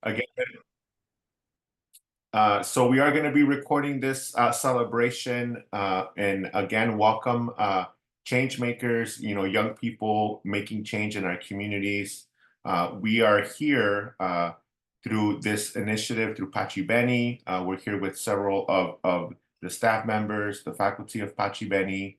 Again, so we are going to be recording this celebration, and again, welcome changemakers, young people making change in our communities. We are here through this initiative through Bene. We're here with several of the staff members, the faculty of Bene.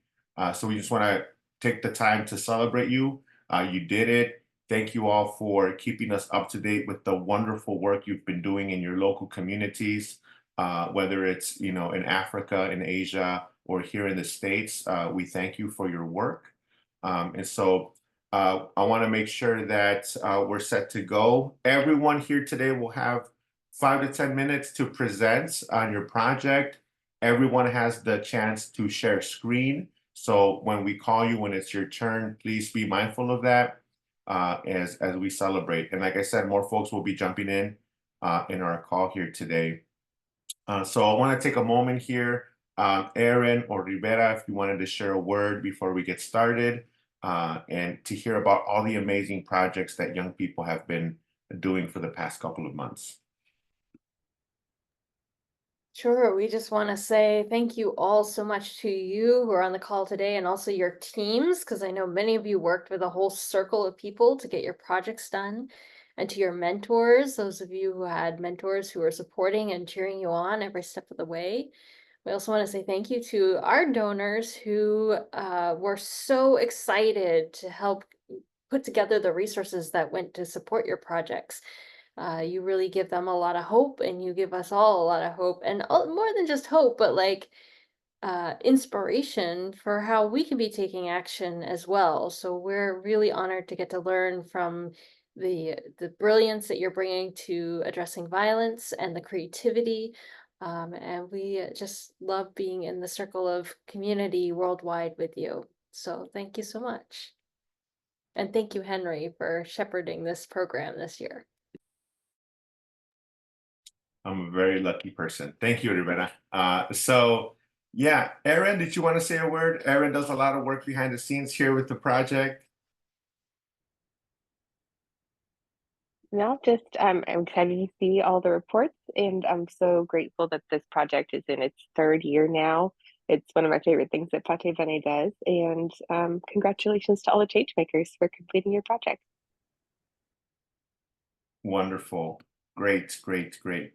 So we just want to take the time to celebrate you. You did it. Thank you all for keeping us up to date with the wonderful work you've been doing in your local communities, whether it's in Africa, in Asia, or here in the States. We thank you for your work. And so I want to make sure that we're set to go. Everyone here today will have 5 to 10 minutes to present on your project. Everyone has the chance to share screen. So when we call you, when it's your turn, please be mindful of that. As we celebrate. And like I said, more folks will be jumping in our call here today. So I want to take a moment here, Aaron or Rivera, if you wanted to share a word before we get started, and to hear about all the amazing projects that young people have been doing for the past couple of months. Sure. We just want to say thank you all so much to you who are on the call today and also your teams, because I know many of you worked with a whole circle of people to get your projects done. And to your mentors, those of you who had mentors who are supporting and cheering you on every step of the way. We also want to say thank you to our donors who were so excited to help put together the resources that went to support your projects. You really give them a lot of hope, and you give us all a lot of hope, and more than just hope, but like inspiration for how we can be taking action as well. So we're really honored to get to learn from the brilliance that you're bringing to addressing violence and the creativity. And we just love being in the circle of community worldwide with you. So thank you so much. And thank you, Henry, for shepherding this program this year. I'm a very lucky person. Thank you, Rivera. So yeah, Aaron, did you want to say a word? Aaron does a lot of work behind the scenes here with the project. No, just I'm excited to see all the reports, and I'm so grateful that this project is in its third year now. It's one of my favorite things that Pate Bene does, and congratulations to all the change makers for completing your project. Wonderful. Great, great, great.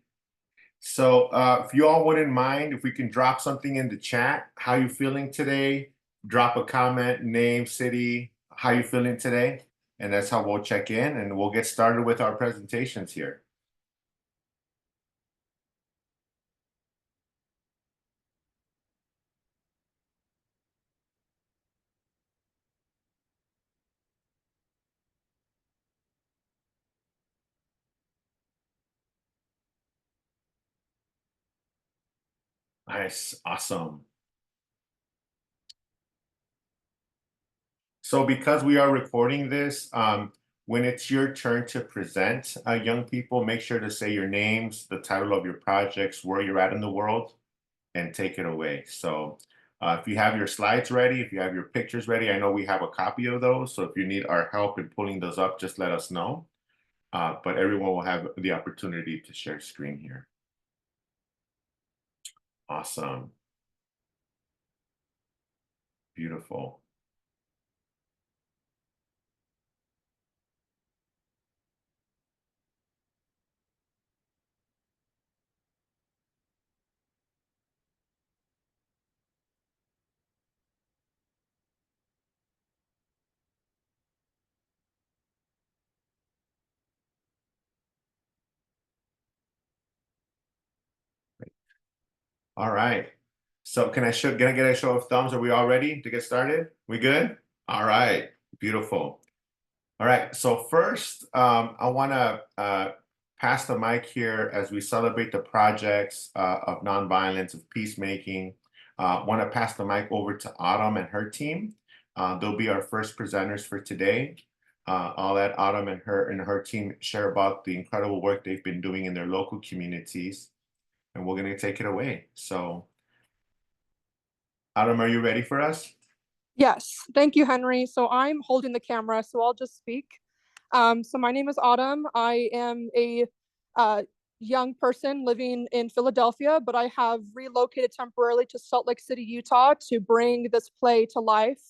So if you all wouldn't mind, if we can drop something in the chat, how you feeling today? Drop a comment, name, city, how you feeling today? And that's how we'll check in, and we'll get started with our presentations here. Nice, awesome. So because we are recording this, when it's your turn to present, young people, make sure to say your names, the title of your projects, where you're at in the world, and take it away. So if you have your slides ready, if you have your pictures ready, I know we have a copy of those. So if you need our help in pulling those up, just let us know. But everyone will have the opportunity to share screen here. Awesome. Beautiful. All right. So can I get a show of thumbs? Are we all ready to get started? We good? All right. Beautiful. All right. So first, I want to pass the mic here as we celebrate the projects of nonviolence, of peacemaking. Want to pass the mic over to Autumn and her team. They'll be our first presenters for today. I'll let Autumn and her team share about the incredible work they've been doing in their local communities, and we're going to take it away. So, Autumn, are you ready for us? Yes, thank you, Henry. So I'm holding the camera, so I'll just speak. So my name is Autumn. I am a young person living in Philadelphia, but I have relocated temporarily to Salt Lake City, Utah to bring this play to life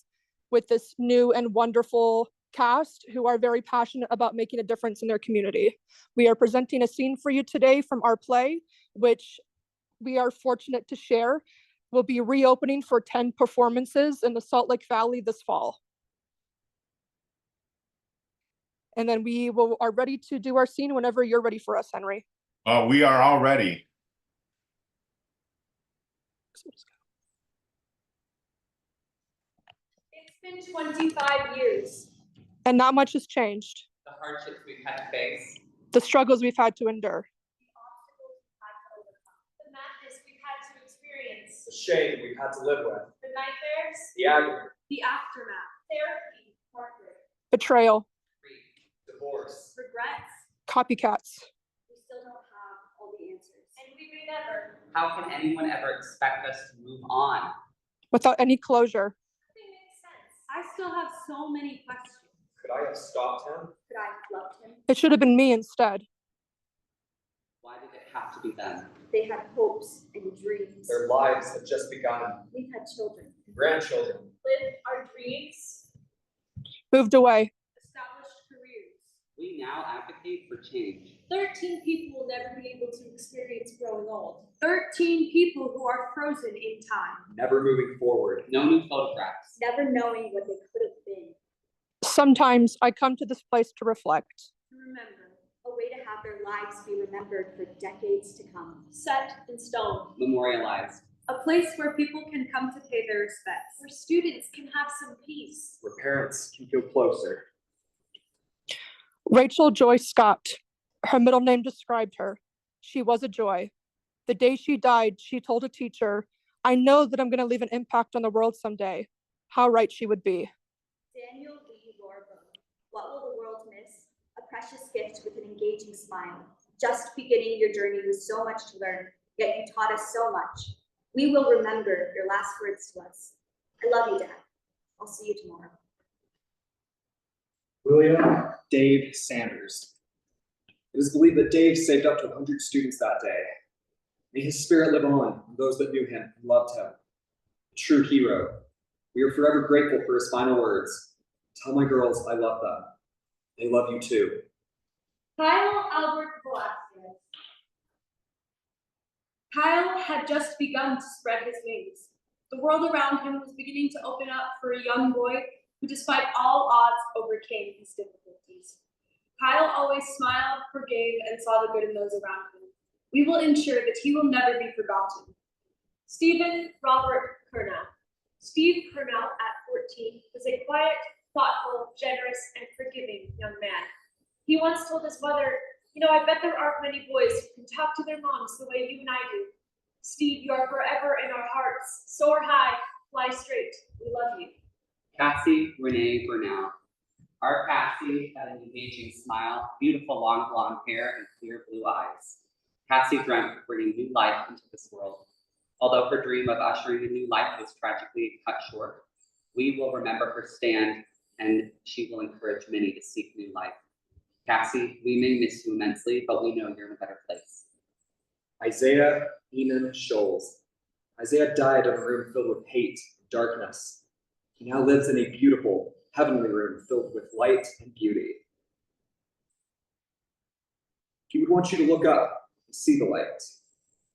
with this new and wonderful cast who are very passionate about making a difference in their community. We are presenting a scene for you today from our play, which we are fortunate to share will be reopening for 10 performances in the Salt Lake Valley this fall. And then we are ready to do our scene whenever you're ready for us, Henry. We are all ready. It's been 25 years. And not much has changed. The hardships we've had to face. The struggles we've had to endure. The obstacles we've had to overcome. The madness we've had to experience. The shame we've had to live with. The nightmares. The agony. The aftermath. Therapy. Heartbreak. Betrayal. Grief. Divorce. Regrets. Copycats. We still don't have all the answers. And we may never. How can anyone ever expect us to move on? Without any closure. Nothing makes sense. I still have so many questions. Could I have stopped him? Could I have loved him? It should have been me instead. Why did it have to be them? They had hopes and dreams. Their lives had just begun. We've had children. Grandchildren. Lived our dreams. Moved away. Established careers. We now advocate for change. 13 people will never be able to experience growing old. 13 people who are frozen in time. Never moving forward. No new photographs. Never knowing what they could have been. Sometimes I come to this place to reflect. To remember, a way to have their lives be remembered for decades to come. Set in stone. Memorialized. A place where people can come to pay their respects. Where students can have some peace. Where parents can feel closer. Rachel Joy Scott. Her middle name described her. She was a joy. The day she died, she told a teacher, "I know that I'm going to leave an impact on the world someday." How right she would be. Daniel Lee Lorbo. What will the world miss? A precious gift with an engaging smile. Just beginning your journey with so much to learn, yet you taught us so much. We will remember your last words to us. I love you, Dad. I'll see you tomorrow. William Dave Sanders. It is believed that Dave saved up to 100 students that day. May his spirit live on in those that knew him and loved him. A true hero. We are forever grateful for his final words. Tell my girls I love them. They love you too. Kyle Albert Velasquez. Kyle had just begun to spread his wings. The world around him was beginning to open up for a young boy who, despite all odds, overcame his difficulties. Kyle always smiled, forgave, and saw the good in those around him. We will ensure that he will never be forgotten. Stephen Robert Curnow. Steve Curnow, at 14, was a quiet, thoughtful, generous, and forgiving young man. He once told his mother, I bet there aren't many boys who can talk to their moms the way you and I do. Steve, you are forever in our hearts. Soar high, fly straight. We love you. Cassie Renee Burnell. Our Cassie had an engaging smile, beautiful long blonde hair, and clear blue eyes. Cassie dreamt of bringing new life into this world. Although her dream of ushering a new life was tragically cut short, we will remember her stand, and she will encourage many to seek new life. Cassie, we may miss you immensely, but we know you're in a better place. Isaiah Eamon Scholes. Isaiah died in a room filled with hate and darkness. He now lives in a beautiful, heavenly room filled with light and beauty. He would want you to look up and see the light,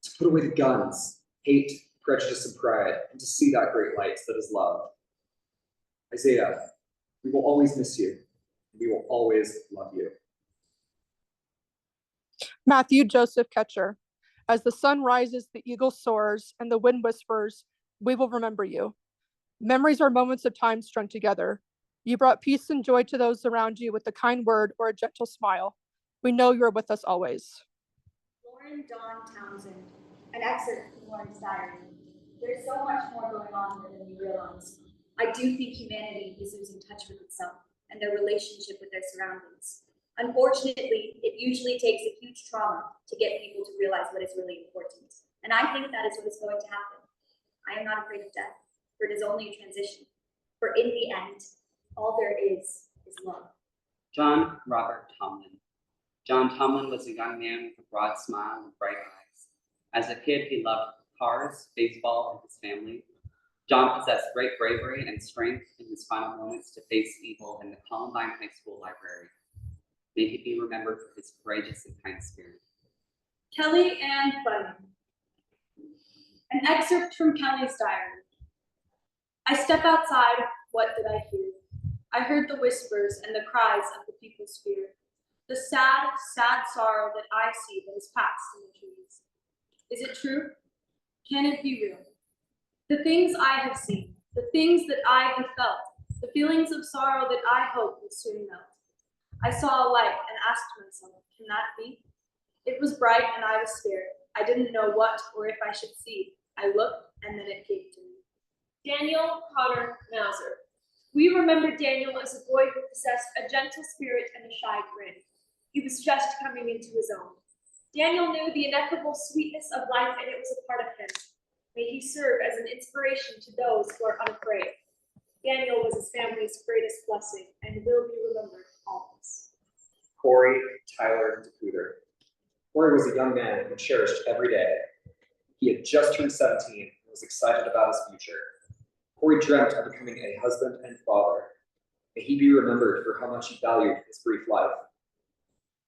to put away the guns, hate, prejudice, and pride, and to see that great light that is love. Isaiah, we will always miss you. We will always love you. Matthew Joseph Ketcher. As the sun rises, the eagle soars, and the wind whispers, we will remember you. Memories are moments of time strung together. You brought peace and joy to those around you with a kind word or a gentle smile. We know you are with us always. Lauren Dawn Townsend, an excerpt from Lauren's diary. There's so much more going on than we realize. I do think humanity is losing touch with itself and their relationship with their surroundings. Unfortunately, it usually takes a huge trauma to get people to realize what is really important. And I think that is what is going to happen. I am not afraid of death, for it is only a transition. For in the end, all there is love. John Robert Tomlin. John Tomlin was a young man with a broad smile and bright eyes. As a kid, he loved cars, baseball, and his family. John possessed great bravery and strength in his final moments to face evil in the Columbine High School library. May he be remembered for his courageous and kind spirit. Kelly Ann Bunyan. An excerpt from Kelly's diary. I step outside, what did I hear? I heard the whispers and the cries of the people's fear. The sad, sad sorrow that I see that is passed in the trees. Is it true? Can it be real? The things I have seen, the things that I have felt, the feelings of sorrow that I hope will soon melt. I saw a light and asked myself, can that be? It was bright and I was scared. I didn't know what or if I should see. I looked and then it came to me. Daniel Connor Mauser. We remember Daniel as a boy who possessed a gentle spirit and a shy grin. He was just coming into his own. Daniel knew the ineffable sweetness of life and it was a part of him. May he serve as an inspiration to those who are unafraid. Daniel was his family's greatest blessing and will be remembered always. Corey Tyler DeCooter. Corey was a young man who cherished every day. He had just turned 17 and was excited about his future. Corey dreamt of becoming a husband and father. May he be remembered for how much he valued his brief life.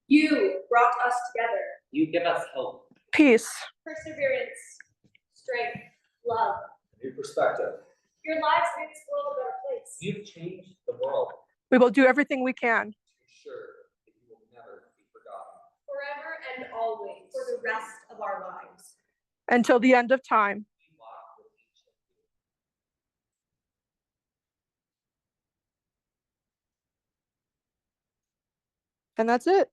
You brought us together. You give us hope. Peace. Perseverance, strength, love. A new perspective. Your lives make this world a better place. You've changed the world. We will do everything we can. To ensure that you will never be forgotten. Forever and always. For the rest of our lives. Until the end of time. We walk with each of you. And that's it.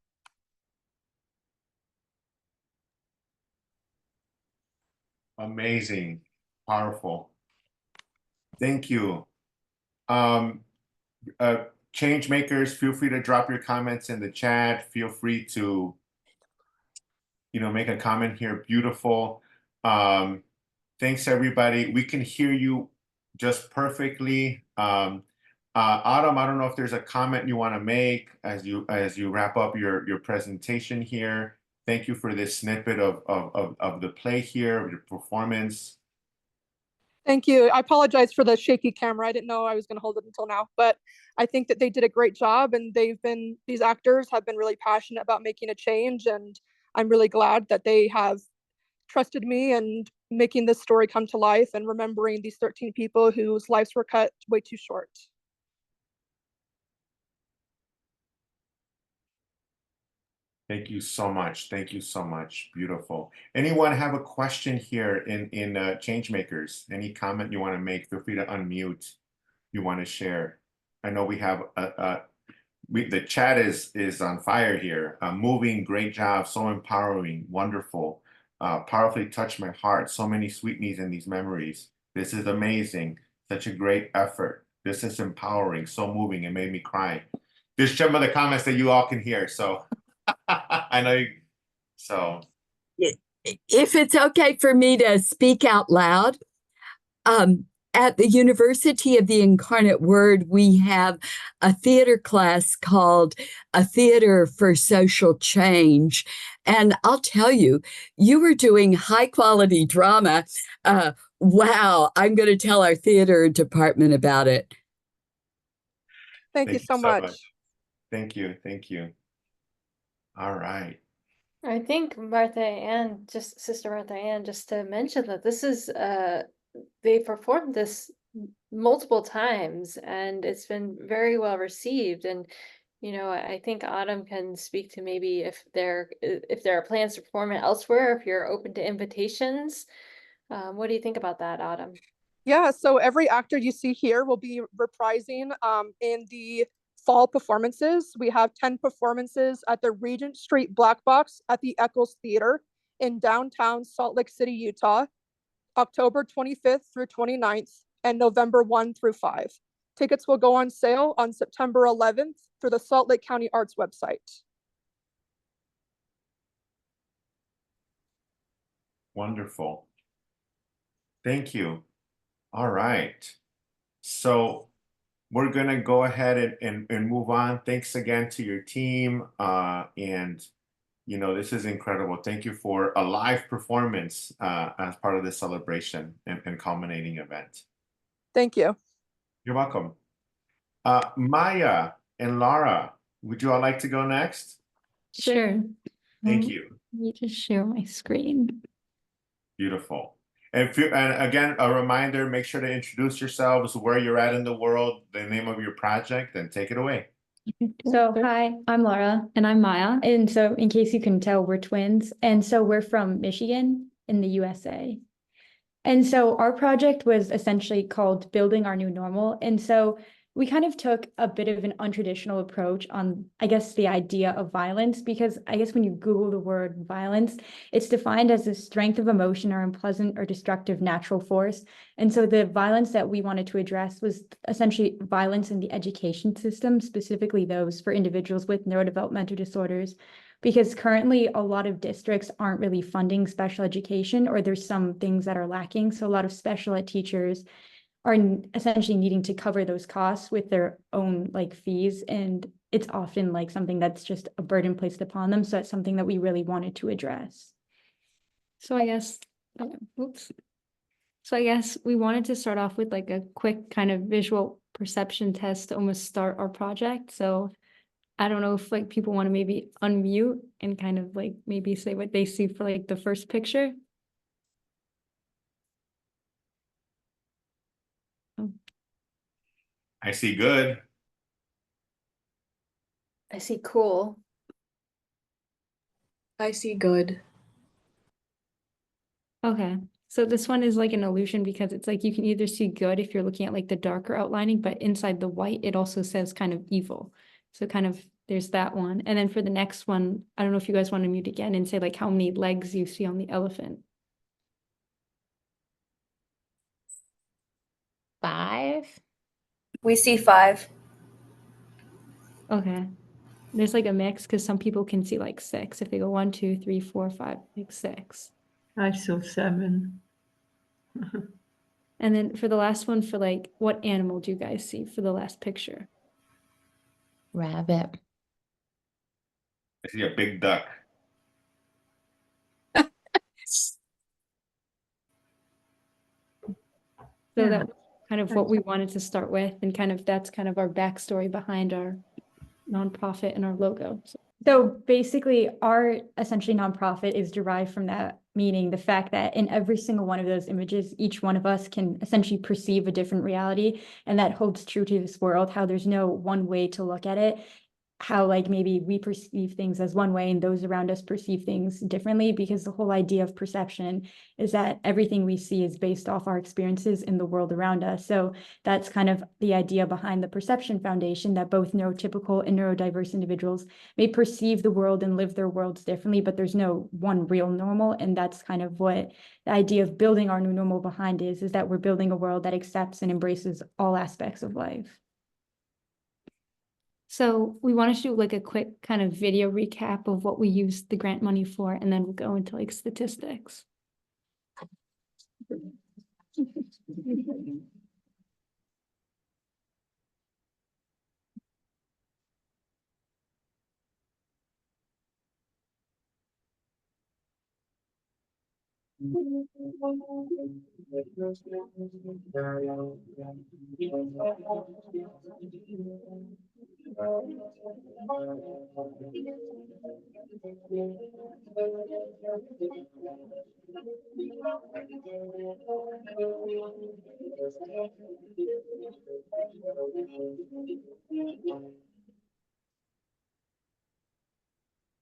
Amazing, powerful. Thank you. Change makers, feel free to drop your comments in the chat. Feel free to, make a comment here. Beautiful. Thanks everybody. We can hear you just perfectly. Autumn, I don't know if there's a comment you want to make as you wrap up your presentation here. Thank you for this snippet of the play here, your performance. Thank you. I apologize for the shaky camera. I didn't know I was going to hold it until now, but I think that they did a great job, and these actors have been really passionate about making a change, and I'm really glad that they have trusted me and making this story come to life and remembering these 13 people whose lives were cut way too short. Thank you so much. Thank you so much. Beautiful. Anyone have a question here in Changemakers? Any comment you want to make? Feel free to unmute. You want to share? I know we have the chat is on fire here. Moving, great job, so empowering, wonderful. Powerfully touched my heart. So many sweetness in these memories. This is amazing. Such a great effort. This is empowering, so moving. It made me cry. There's some of the comments that you all can hear. So I know. So if it's okay for me to speak out loud, at the University of the Incarnate Word, we have a theater class called A Theater for Social Change. And I'll tell you, you were doing high quality drama. Wow, I'm going to tell our theater department about it. Thank you so much. Thank you. Thank you. All right. I think Sister Martha Ann, just to mention that this is they performed this multiple times and it's been very well received. And I think Autumn can speak to maybe if there are plans to perform it elsewhere, if you're open to invitations. What do you think about that, Autumn? Yeah, so every actor you see here will be reprising in the fall performances. We have 10 performances at the Regent Street Black Box at the Eccles Theater in downtown Salt Lake City, Utah, October 25th through 29th, and November 1 through 5. Tickets will go on sale on September 11th through the Salt Lake County Arts website. Wonderful. Thank you. All right. So we're gonna go ahead and move on. Thanks again to your team. And you know, this is incredible. Thank you for a live performance as part of this celebration and culminating event. Thank you. You're welcome. Maya and Laura, would you all like to go next? Sure. Thank you. Let me just share my screen. Beautiful. And again, a reminder, make sure to introduce yourselves, where you're at in the world, the name of your project, and take it away. So, hi, I'm Laura and I'm Maya. And so, in case you can tell, we're twins. And so, we're from Michigan in the USA. And so, our project was essentially called Building Our New Normal. And so, we kind of took a bit of an untraditional approach on, I guess, the idea of violence, because I guess when you Google the word violence, it's defined as the strength of emotion or unpleasant or destructive natural force. And so the violence that we wanted to address was essentially violence in the education system, specifically those for individuals with neurodevelopmental disorders, because currently a lot of districts aren't really funding special education, or there's some things that are lacking. So a lot of special ed teachers are essentially needing to cover those costs with their own like fees, and it's often like something that's just a burden placed upon them. So that's something that we really wanted to address. So I guess, So I guess we wanted to start off with like a quick kind of visual perception test to almost start our project. So I don't know if like people want to maybe unmute and kind of like maybe say what they see for like the first picture. I see good. I see cool. I see good. Okay, so this one is like an illusion because it's like you can either see good if you're looking at like the darker outlining, but inside the white, it also says kind of evil. So kind of there's that one. And then for the next one, I don't know if you guys want to mute again and say like how many legs you see on the elephant. 5. We see 5. Okay. There's like a mix because some people can see like 6. If they go 1, 2, 3, 4, 5, like 6. I saw 7. And then for the last one, for like, what animal do you guys see for the last picture? Rabbit. I see a big duck. So that was kind of what we wanted to start with, and kind of that's kind of our backstory behind our nonprofit and our logo. So basically, our essentially nonprofit is derived from that, meaning the fact that in every single one of those images, each one of us can essentially perceive a different reality, and that holds true to this world, how there's no one way to look at it, how like maybe we perceive things as one way and those around us perceive things differently, because the whole idea of perception is that everything we see is based off our experiences in the world around us. So that's kind of the idea behind the Perception Foundation, that both neurotypical and neurodiverse individuals may perceive the world and live their worlds differently, but there's no one real normal. And that's kind of what the idea of building our new normal behind is that we're building a world that accepts and embraces all aspects of life. So we wanted to do like a quick kind of video recap of what we used the grant money for, and then we'll go into like statistics.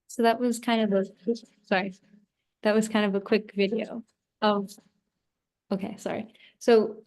So that was kind of that was kind of a quick video of, okay, sorry. So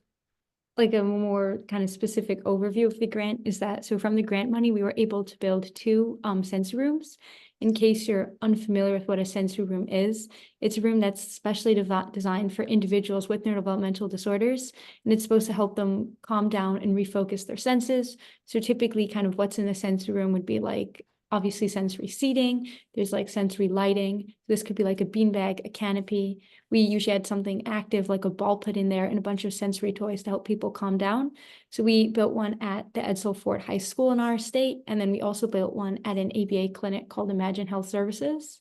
like a more kind of specific overview of the grant is that, so from the grant money, we were able to build 2 sensory rooms. In case you're unfamiliar with what a sensory room is, it's a room that's specially designed for individuals with neurodevelopmental disorders, and it's supposed to help them calm down and refocus their senses. So typically kind of what's in the sensory room would be like obviously sensory seating. There's like sensory lighting. This could be like a beanbag, a canopy. We usually had something active like a ball put in there and a bunch of sensory toys to help people calm down. So we built one at the Edsel Ford High School in our state. And then we also built one at an ABA clinic called Imagine Health Services.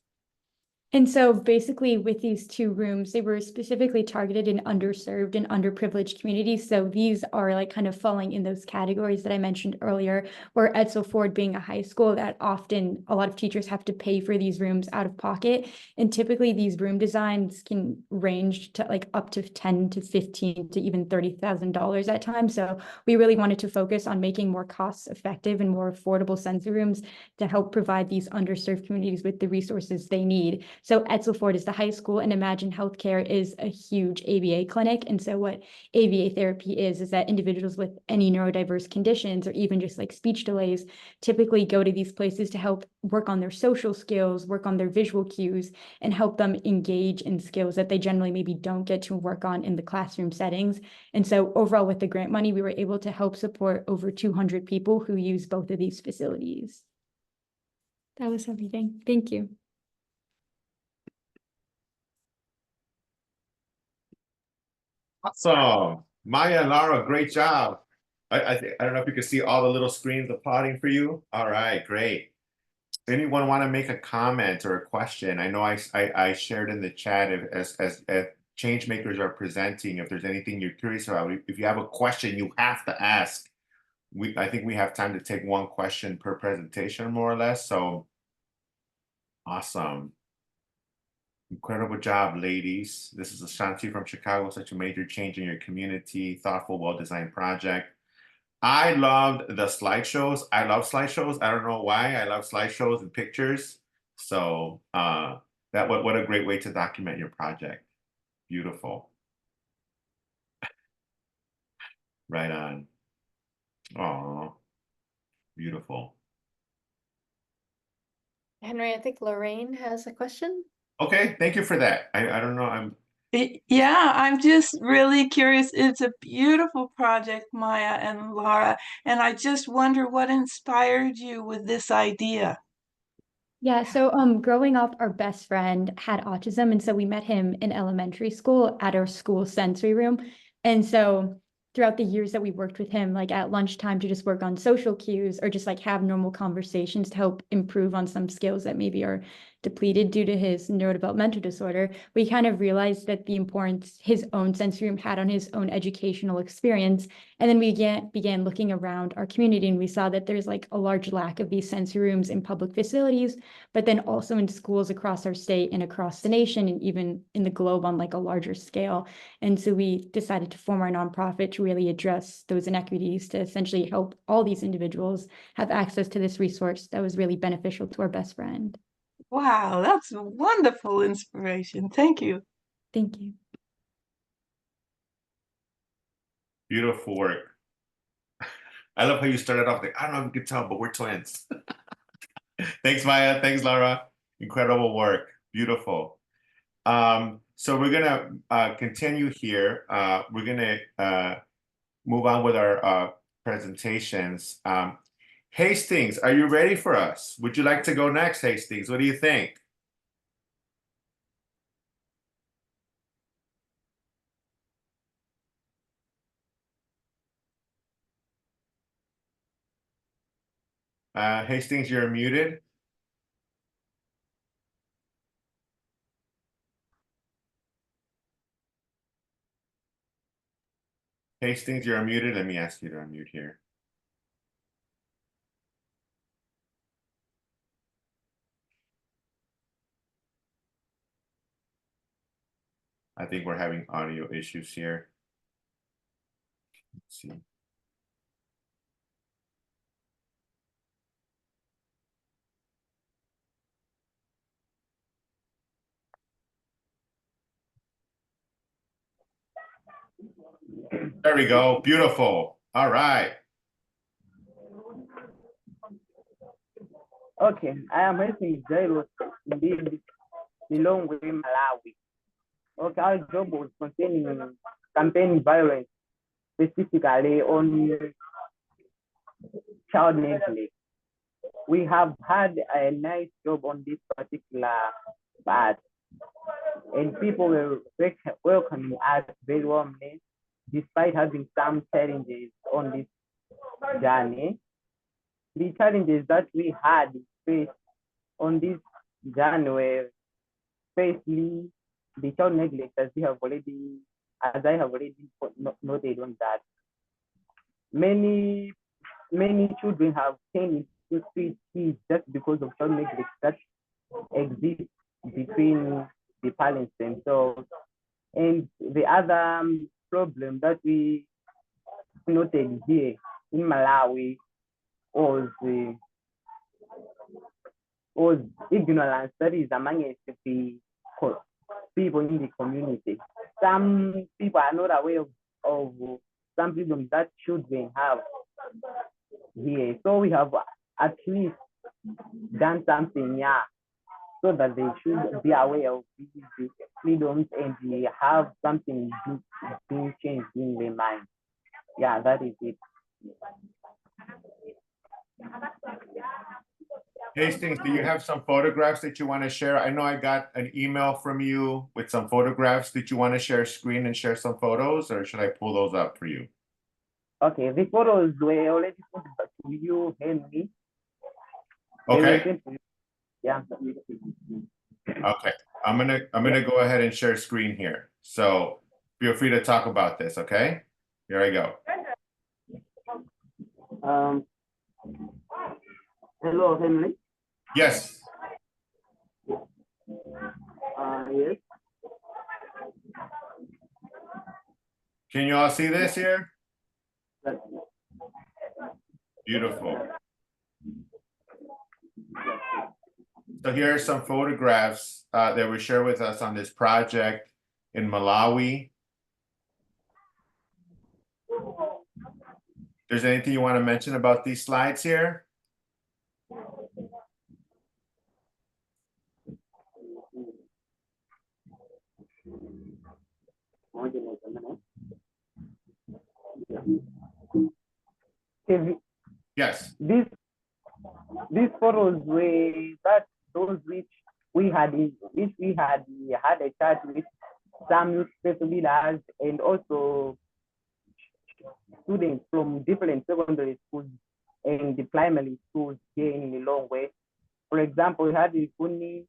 And so basically with these 2 rooms, they were specifically targeted in underserved and underprivileged communities. So these are like kind of falling in those categories that I mentioned earlier, where Edsel Ford being a high school, that often a lot of teachers have to pay for these rooms out of pocket. And typically these room designs can range to like up to 10 to 15 to even $30,000 at times. So we really wanted to focus on making more cost effective and more affordable sensory rooms to help provide these underserved communities with the resources they need. So Edsel Ford is the high school, and Imagine Healthcare is a huge ABA clinic. And so what ABA therapy is that individuals with any neurodiverse conditions or even just like speech delays typically go to these places to help work on their social skills, work on their visual cues, and help them engage in skills that they generally maybe don't get to work on in the classroom settings. And so overall with the grant money, we were able to help support over 200 people who use both of these facilities. That was everything. Thank you. Awesome. Maya and Laura, great job. I don't know if you can see all the little screens applauding for you. All right, great. Anyone want to make a comment or a question? I know I shared in the chat as Changemakers are presenting, if there's anything you're curious about, if you have a question, you have to ask. I think we have time to take 1 question per presentation, more or less. So awesome. Incredible job, ladies. This is Ashanti from Chicago. Such a major change in your community. Thoughtful, well-designed project. I loved the slideshows. I love slideshows. I don't know why. I love slideshows and pictures. So what a great way to document your project. Beautiful. Right on. Oh, beautiful. Henry, I think Lorraine has a question. Okay, thank you for that. I don't know. Yeah, I'm just really curious. It's a beautiful project, Maya and Laura, and I just wonder what inspired you with this idea. Yeah, so growing up, our best friend had autism, and so we met him in elementary school at our school sensory room. And so throughout the years that we worked with him, like at lunchtime to just work on social cues or just like have normal conversations to help improve on some skills that maybe are depleted due to his neurodevelopmental disorder, we kind of realized that the importance his own sensory room had on his own educational experience. And then we began looking around our community, and we saw that there's like a large lack of these sensory rooms in public facilities, but then also in schools across our state and across the nation, and even in the globe on like a larger scale. And so we decided to form our nonprofit to really address those inequities, to essentially help all these individuals have access to this resource that was really beneficial to our best friend. Wow, that's a wonderful inspiration. Thank you. Thank you. Beautiful work. I love how you started off like, I don't know if you can tell, but we're twins. Thanks, Maya. Thanks, Laura. Incredible work. Beautiful. So we're gonna continue here. We're gonna move on with our presentations. Hastings, are you ready for us? Would you like to go next, Hastings? What do you think? Hastings, you're muted. Hastings, you're unmuted. Let me ask you to unmute here. I think we're having audio issues here. Let's see. There we go. Beautiful. All right. Okay, I am Hastings Jairo in Lilongwe, Malawi. Okay, our job was containing campaign violence, specifically on child neglect. we have had a nice job on this particular part, and people were welcoming us very warmly, despite having some challenges on this journey. The challenges that we had faced on this journey were, firstly, the child neglect, as I have already noted on that. Many children have turned into street kids just because of child neglect that exists between the parents themselves. And the other problem that we noted here in Malawi was ignorance that is among the people in the community. Some people are not aware of some problems that children have here. So we have at least done something, yeah, so that they should be aware of these freedoms and they have something being changed in their mind. Yeah, that is it. Hastings, do you have some photographs that you want to share? I know I got an email from you with some photographs. Did you want to share screen and share some photos, or should I pull those up for you? Okay, the photos were already put to you, Henry. Okay. Yeah. Okay. I'm gonna go ahead and share screen here. So feel free to talk about this, okay? Here I go. Hello, Henry. Yes. Yes. Can you all see this here? Beautiful. So here are some photographs that were shared with us on this project in Malawi. There's anything you want to mention about these slides here? Yes. These photos were those which we had had a chat with some youth leaders and also students from different secondary schools and the primary schools here in Lilongwe. For example, we had the Kuni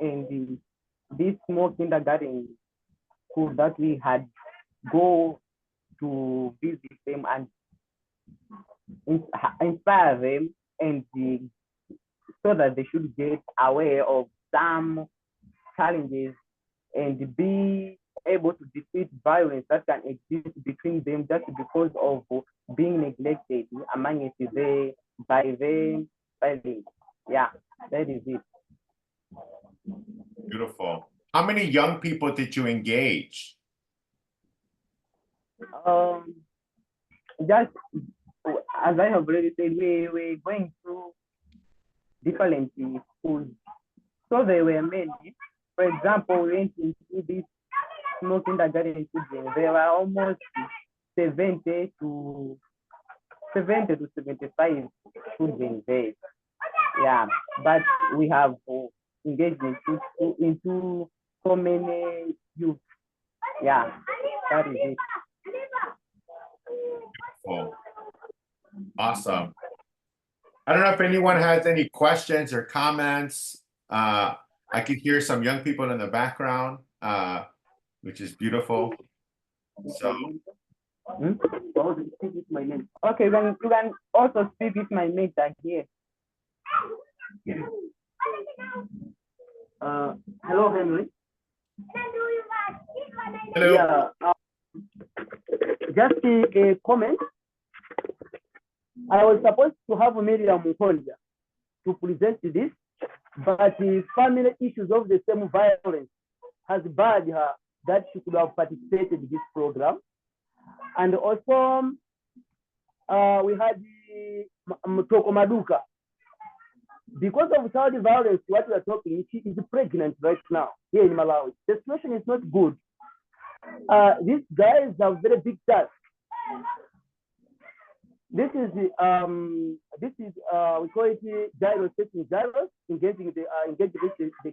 and this small kindergarten school that we had go to visit them and inspire them and so that they should get aware of some challenges and be able to defeat violence that can exist between them just because of being neglected among it by them. Yeah, that is it. Beautiful. How many young people did you engage? Just as I have already said, we're going through different schools. So there were many. For example, we went into this small kindergarten children. There were almost 70 to 75 children there. Yeah, but we have engaged into so many youth. Yeah, that is it. Beautiful. Awesome. I don't know if anyone has any questions or comments. I could hear some young people in the background, which is beautiful. So. Okay, you can also speak with my mate here. Hello, Henry. Hello. Yeah, just a comment. I was supposed to have Miriam Mukonja to present this, but the family issues of the same violence has barred her that she could have participated in this program. And also, we had Mtoko Maduka. Because of child violence, what we are talking, she is pregnant right now here in Malawi. The situation is not good. These guys have very big task. This is we call it gyros, testing gyros, engaging the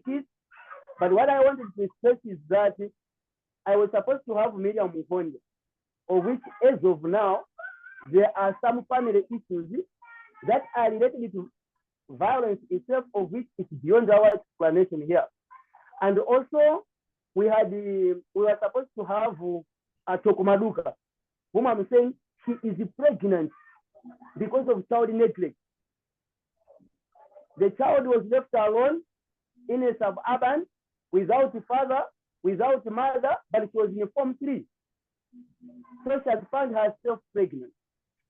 kids. But what I wanted to stress is that I was supposed to have Miriam Muhondi, of which as of now, there are some family issues that are related to violence itself, of which is beyond our explanation here. And also, we were supposed to have a Chokomaduka, whom I'm saying she is pregnant because of child neglect. The child was left alone in a suburban without a father, without a mother, but she was in Form 3. So she has found herself pregnant.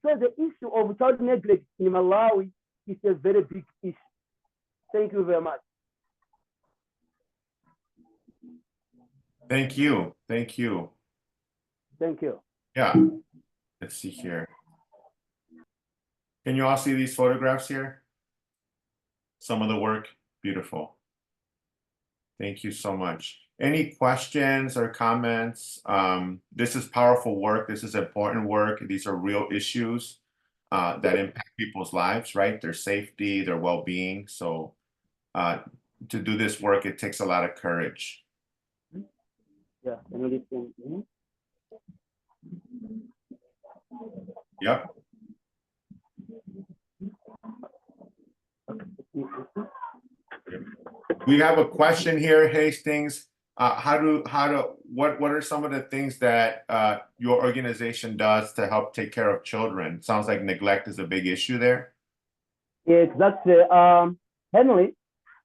So the issue of child neglect in Malawi is a very big issue. Thank you very much. Thank you. Thank you. Thank you. Yeah. Let's see here. Can you all see these photographs here? Some of the work. Beautiful. Thank you so much. Any questions or comments? This is powerful work. This is important work. These are real issues that impact people's lives, right? Their safety, their well-being. So to do this work, it takes a lot of courage. Yeah. Yep. We have a question here, Hastings. What are some of the things that your organization does to help take care of children? Sounds like neglect is a big issue there. Exactly. Henry,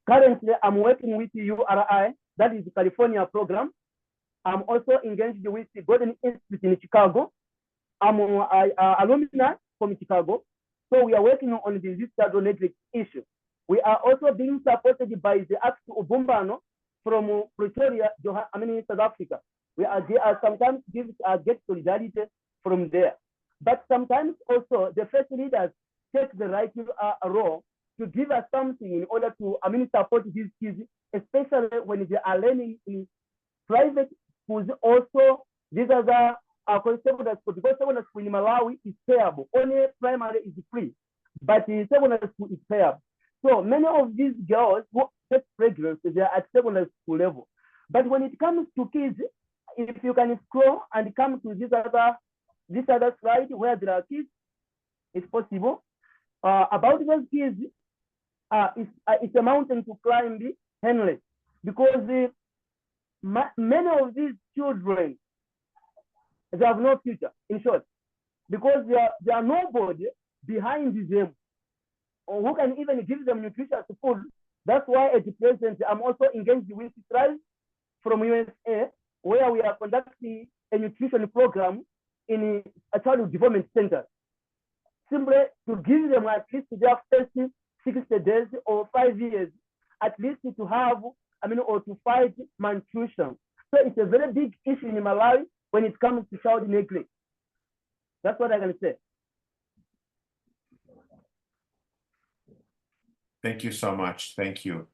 currently I'm working with URI, that is the California program. I'm also engaged with the Golden Institute in Chicago. I'm an alumni from Chicago. So we are working on the child neglect issue. We are also being supported by the Act Ubumbano from Pretoria, South Africa. We are sometimes get solidarity from there. But sometimes also the first leaders take the right role to give us something in order to support these kids, especially when they are learning in private schools. Also, these are the secondary school, because secondary school in Malawi is payable. Only primary is free, but the secondary school is payable. So many of these girls who get pregnant, they are at secondary school level. But when it comes to kids, if you can scroll and come to this other slide where there are kids, it's possible. About those kids, it's a mountain to climb, Henry, because many of these children, they have no future, in short, because there are nobody behind them or who can even give them nutritious food. That's why at the present, I'm also engaged with Thrive from USA, where we are conducting a nutrition program in a child development center, simply to give them at least their first 60 days or 5 years, at least to have, or to fight malnutrition. So it's a very big issue in Malawi when it comes to child neglect. That's what I can say. Thank you so much. Thank you.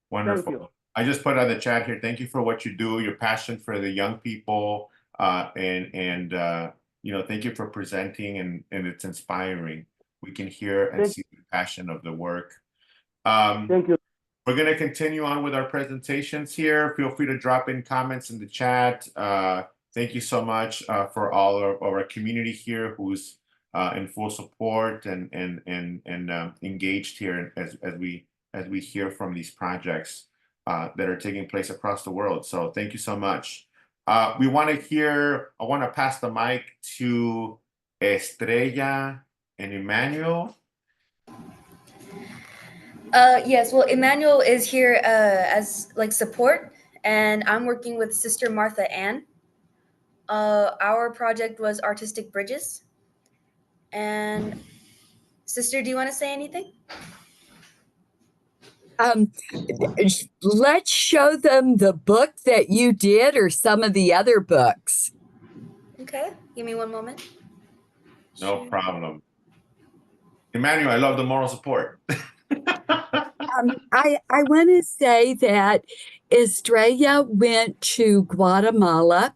Wonderful. Thank you. I just put on the chat here. Thank you for what you do, your passion for the young people, and thank you for presenting, and it's inspiring. We can hear and see the passion of the work. Thank you. We're going to continue on with our presentations here. Feel free to drop in comments in the chat. Thank you so much for all of our community here who's in full support and engaged here as we hear from these projects that are taking place across the world. So thank you so much. I want to pass the mic to Estrella and Emmanuel. Yes, well, Emmanuel is here as support, and I'm working with Sister Martha Ann. Our project was Artistic Bridges. And Sister, do you want to say anything? Let's show them the book that you did or some of the other books. Okay, give me one moment. No problem. Emmanuel, I love the moral support. I want to say that Estrella went to Guatemala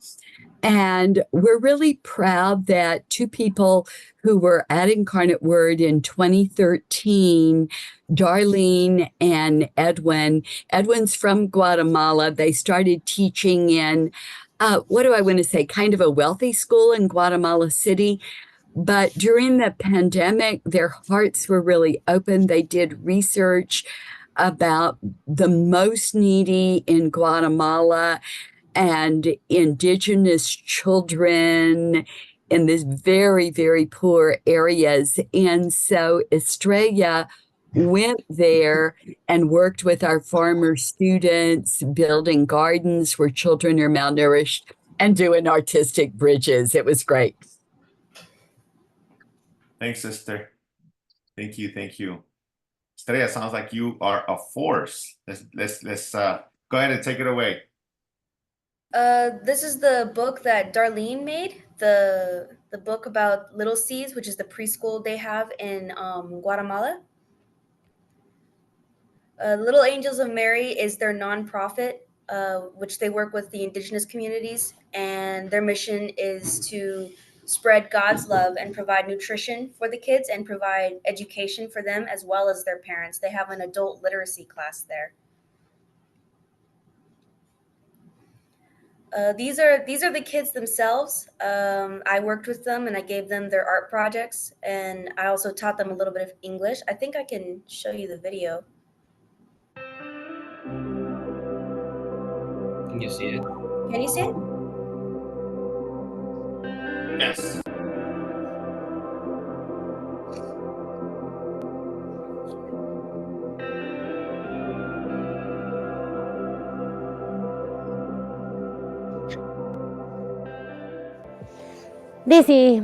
And we're really proud that two people who were at Incarnate Word in 2013, Darlene and Edwin. Edwin's from Guatemala. They started teaching in, what do I want to say, kind of a wealthy school in Guatemala City. But during the pandemic, their hearts were really open. They did research about the most needy in Guatemala and indigenous children in these very, very poor areas. And so Estrella went there and worked with our farmer students, building gardens where children are malnourished and doing artistic bridges. It was great. Thanks, sister. Thank you. Thank you. Estrella, sounds like you are a force. Let's go ahead and take it away. This is the book that Darlene made, the book about Little Seeds, which is the preschool they have in Guatemala. Little Angels of Mary is their nonprofit, which they work with the indigenous communities, and their mission is to spread God's love and provide nutrition for the kids and provide education for them as well as their parents. They have an adult literacy class there. These are the kids themselves. I worked with them and I gave them their art projects, and I also taught them a little bit of English. I think I can show you the video. Can you see it? Can you see it? Yes. Desi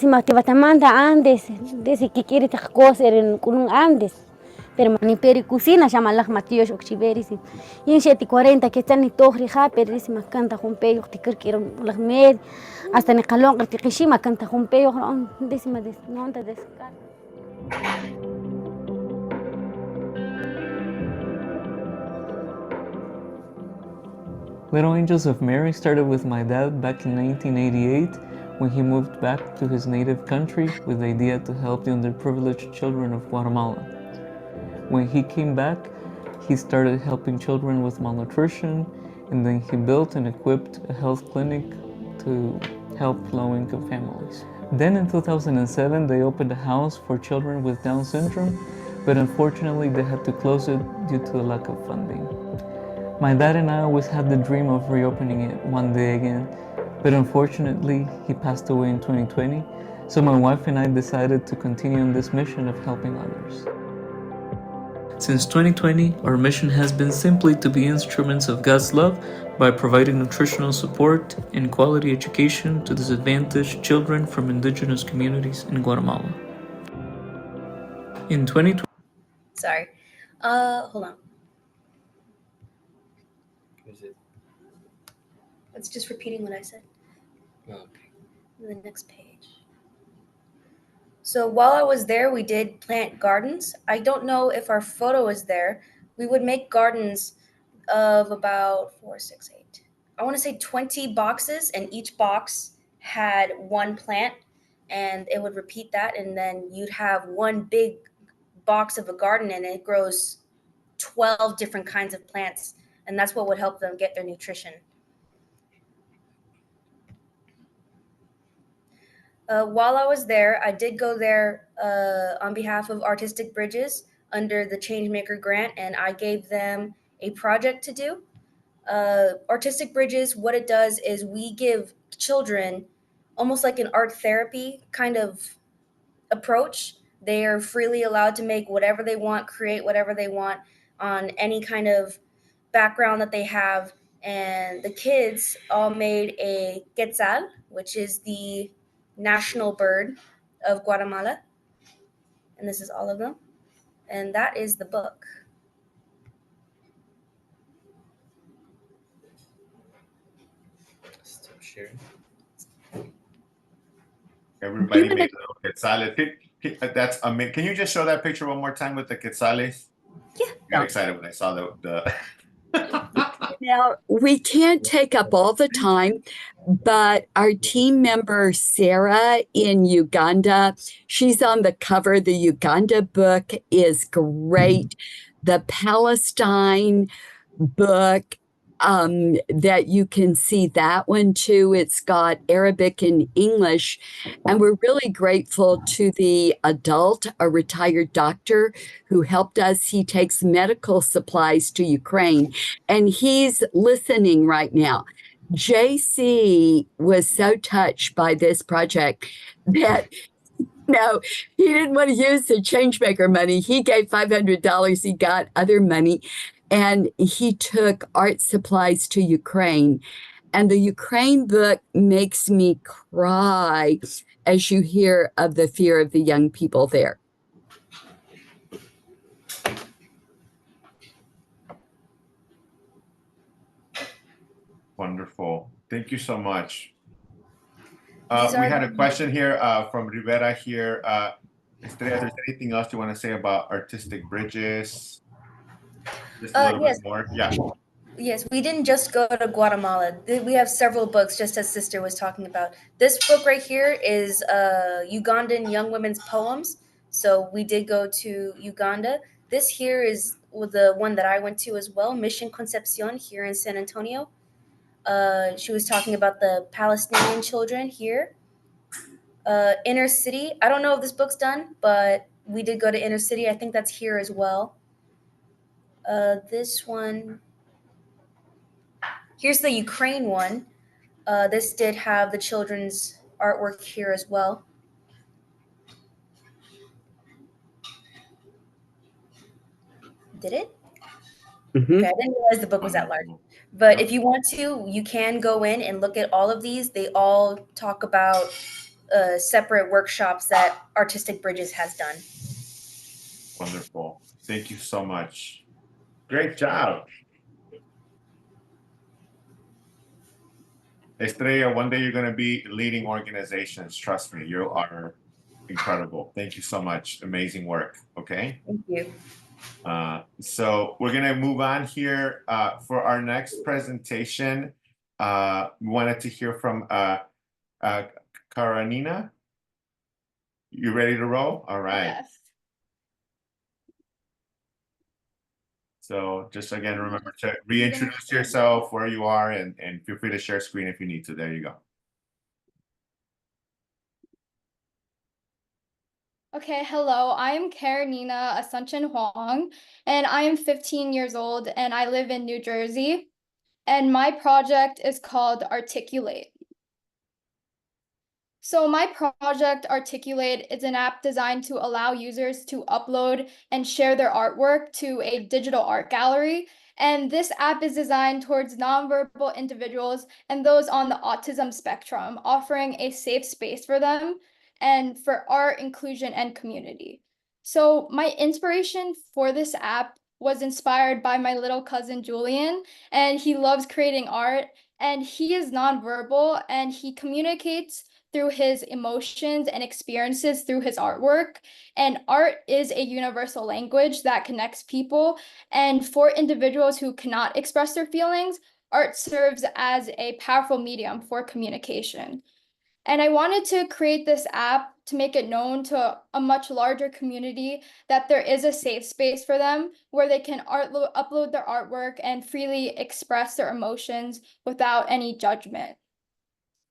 mativatamanda desi kikiri takkoserin kulung andes. Pero ni peri cocina llama las matíos oxiberisi. Y en 40 que están ni tohri pero desi makanta jumpeyo tikirkiro las med hasta ni kalon kirtikishi makanta jumpeyo desi no anta descar. Little Angels of Mary started with my dad back in 1988 when he moved back to his native country with the idea to help the underprivileged children of Guatemala. When he came back, he started helping children with malnutrition, and then he built and equipped a health clinic to help low-income families. Then in 2007, they opened a house for children with Down syndrome, but unfortunately they had to close it due to the lack of funding. My dad and I always had the dream of reopening it one day again, but unfortunately he passed away in 2020, so my wife and I decided to continue on this mission of helping others. Since 2020, our mission has been simply to be instruments of God's love by providing nutritional support and quality education to disadvantaged children from indigenous communities in Guatemala. In 2020, Sorry. Hold on. It's just repeating what I said. okay. The next page. So while I was there, we did plant gardens. I don't know if our photo is there. We would make gardens of about 4, 6, 8. I want to say 20 boxes, and each box had one plant, and it would repeat that, and then you'd have one big box of a garden, and it grows 12 different kinds of plants, and that's what would help them get their nutrition. While I was there, I did go there on behalf of Artistic Bridges under the Changemaker grant, and I gave them a project to do. Artistic Bridges, what it does is we give children almost like an art therapy kind of approach. They are freely allowed to make whatever they want, create whatever they want on any kind of background that they have. And the kids all made a quetzal, which is the national bird of Guatemala. And this is all of them. And that is the book. Still sharing. Everybody made little quetzales. That's amazing. Can you just show that picture one more time with the quetzales? Yeah. I got excited when I saw the Now, we can't take up all the time, but our team member, Sarah in Uganda, she's on the cover. The Uganda book is great. The Palestine book, that you can see that one too. It's got Arabic and English. And we're really grateful to the adult, a retired doctor who helped us. He takes medical supplies to Ukraine and he's listening right now. JC was so touched by this project that no, he didn't want to use the Changemaker money. He gave $500. He got other money and he took art supplies to Ukraine. And the Ukraine book makes me cry as you hear of the fear of the young people there. Wonderful. Thank you so much. We These are had a the- question here from Rivera here. Estrella, if there's anything else you want to say about artistic bridges? Just a little Yes. bit more. Yeah. Yes, we didn't just go to Guatemala. We have several books, just as Sister was talking about. This book right here is Ugandan young women's poems. So we did go to Uganda. This here is the one that I went to as well, Mission Concepcion here in San Antonio. She was talking about the Palestinian children here. Inner City. I don't know if this book's done, but we did go to Inner City. I think that's here as well. This one. Here's the Ukraine one. This did have the children's artwork here as well. Did it? Mm-hmm. Okay, I didn't realize the book was that large. But if you want to, you can go in and look at all of these. They all talk about separate workshops that Artistic Bridges has done. Wonderful. Thank you so much. Great job. Estrella, one day you're going to be leading organizations. Trust me, you are incredible. Thank you so much. Amazing work. Okay. Thank you. So we're going to move on here for our next presentation. We wanted to hear from Karanina. You ready to roll? All right. Yes. So just again, remember to reintroduce yourself, where you are, and feel free to share screen if you need to. There you go. Okay, hello. I am Karenina Asuncion Huang, and I am 15 years old, and I live in New Jersey. And my project is called Articulate. So my project Articulate is an app designed to allow users to upload and share their artwork to a digital art gallery. And this app is designed towards nonverbal individuals and those on the autism spectrum, offering a safe space for them and for art, inclusion, and community. So my inspiration for this app was inspired by my little cousin Julian, and he loves creating art, and he is nonverbal, and he communicates through his emotions and experiences through his artwork. And art is a universal language that connects people. And for individuals who cannot express their feelings, art serves as a powerful medium for communication. And I wanted to create this app to make it known to a much larger community that there is a safe space for them where they can upload their artwork and freely express their emotions without any judgment.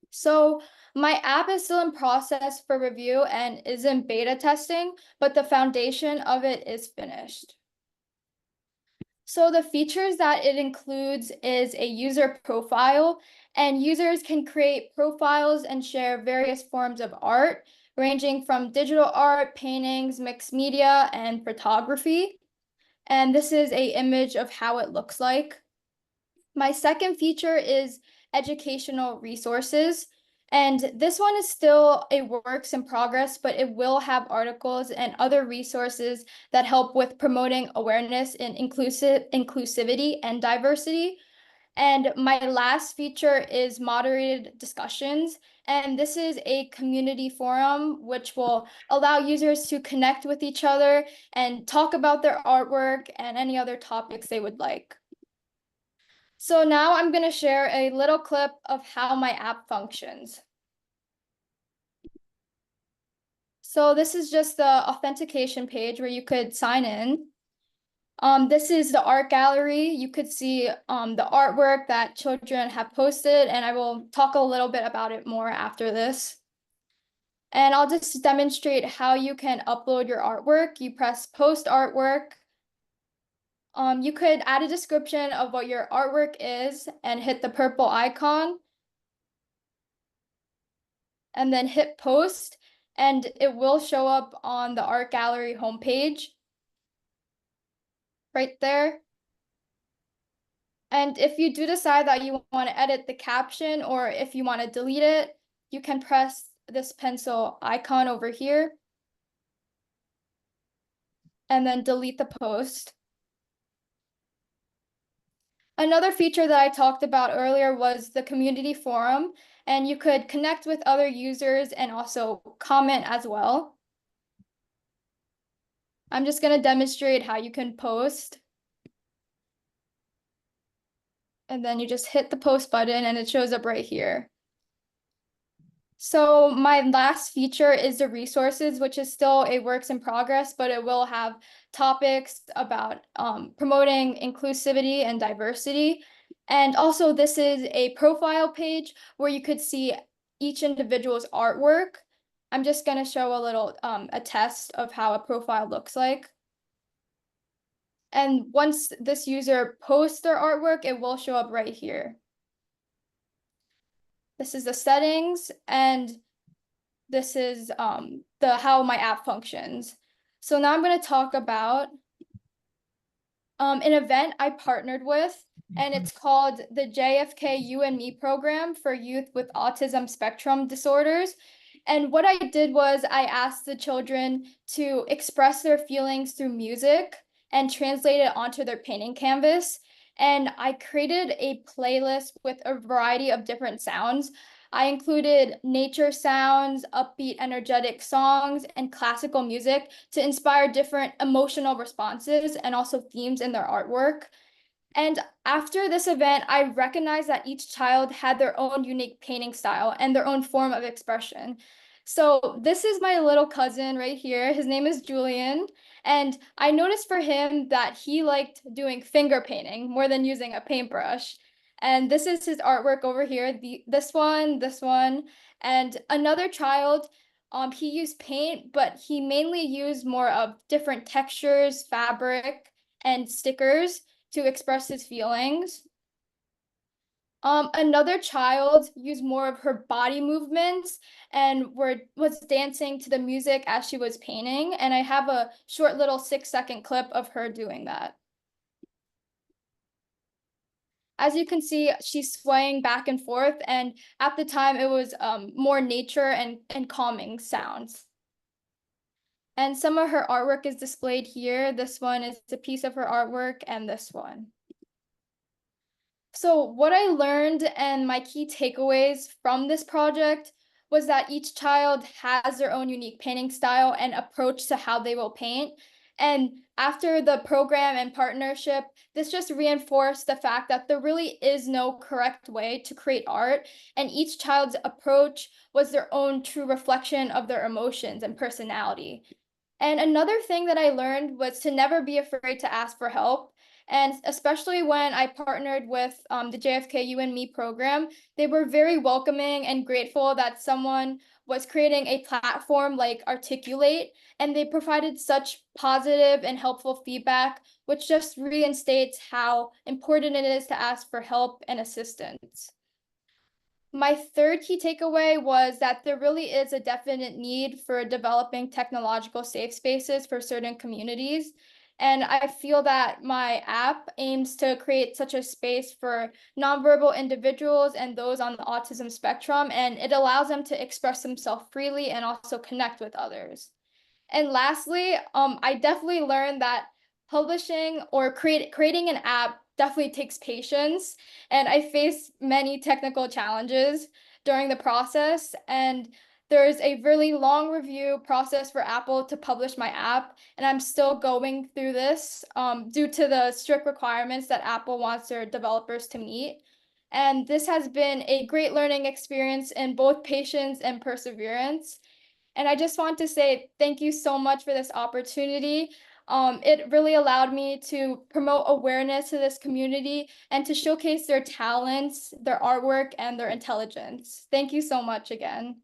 So my app is still in process for review and is in beta testing, but the foundation of it is finished. So the features that it includes is a user profile, and users can create profiles and share various forms of art, ranging from digital art, paintings, mixed media, and photography. And this is an image of how it looks like. My second feature is educational resources. And this one is still a works in progress, but it will have articles and other resources that help with promoting awareness in inclusivity and diversity. And my last feature is moderated discussions. And this is a community forum, which will allow users to connect with each other and talk about their artwork and any other topics they would like. So now I'm going to share a little clip of how my app functions. So this is just the authentication page where you could sign in. This is the art gallery. You could see the artwork that children have posted, and I will talk a little bit about it more after this. And I'll just demonstrate how you can upload your artwork. You press post artwork. You could add a description of what your artwork is and hit the purple icon. And then hit post, and it will show up on the art gallery homepage right there. And if you do decide that you want to edit the caption or if you want to delete it, you can press this pencil icon over here and then delete the post. Another feature that I talked about earlier was the community forum, and you could connect with other users and also comment as well. I'm just going to demonstrate how you can post. And then you just hit the post button and it shows up right here. So my last feature is the resources, which is still a works in progress, but it will have topics about promoting inclusivity and diversity. And also this is a profile page where you could see each individual's artwork. I'm just going to show a little a test of how a profile looks like. And once this user posts their artwork, it will show up right here. This is the settings, and this is the how my app functions. So now I'm going to talk about an event I partnered with, and it's called the JFK You and Me program for youth with autism spectrum disorders. And what I did was I asked the children to express their feelings through music and translate it onto their painting canvas. And I created a playlist with a variety of different sounds. I included nature sounds, upbeat, energetic songs, and classical music to inspire different emotional responses and also themes in their artwork. And after this event, I recognized that each child had their own unique painting style and their own form of expression. So this is my little cousin right here. His name is Julian. And I noticed for him that he liked doing finger painting more than using a paintbrush. And this is his artwork over here, this one, and another child, he used paint, but he mainly used more of different textures, fabric, and stickers to express his feelings. Another child used more of her body movements and was dancing to the music as she was painting, and I have a short little 6-second clip of her doing that. As you can see, she's swaying back and forth, and at the time it was more nature and calming sounds. And some of her artwork is displayed here. This one is a piece of her artwork, and this one. So what I learned and my key takeaways from this project was that each child has their own unique painting style and approach to how they will paint. And after the program and partnership, this just reinforced the fact that there really is no correct way to create art, and each child's approach was their own true reflection of their emotions and personality. And another thing that I learned was to never be afraid to ask for help. And especially when I partnered with the JFK You and Me program, they were very welcoming and grateful that someone was creating a platform like Articulate, and they provided such positive and helpful feedback, which just reinstates how important it is to ask for help and assistance. My third key takeaway was that there really is a definite need for developing technological safe spaces for certain communities. And I feel that my app aims to create such a space for nonverbal individuals and those on the autism spectrum, and it allows them to express themselves freely and also connect with others. And lastly, I definitely learned that publishing or creating an app definitely takes patience, and I faced many technical challenges during the process. And there's a really long review process for Apple to publish my app, and I'm still going through this due to the strict requirements that Apple wants their developers to meet. And this has been a great learning experience in both patience and perseverance. And I just want to say thank you so much for this opportunity. It really allowed me to promote awareness to this community and to showcase their talents, their artwork, and their intelligence. Thank you so much again.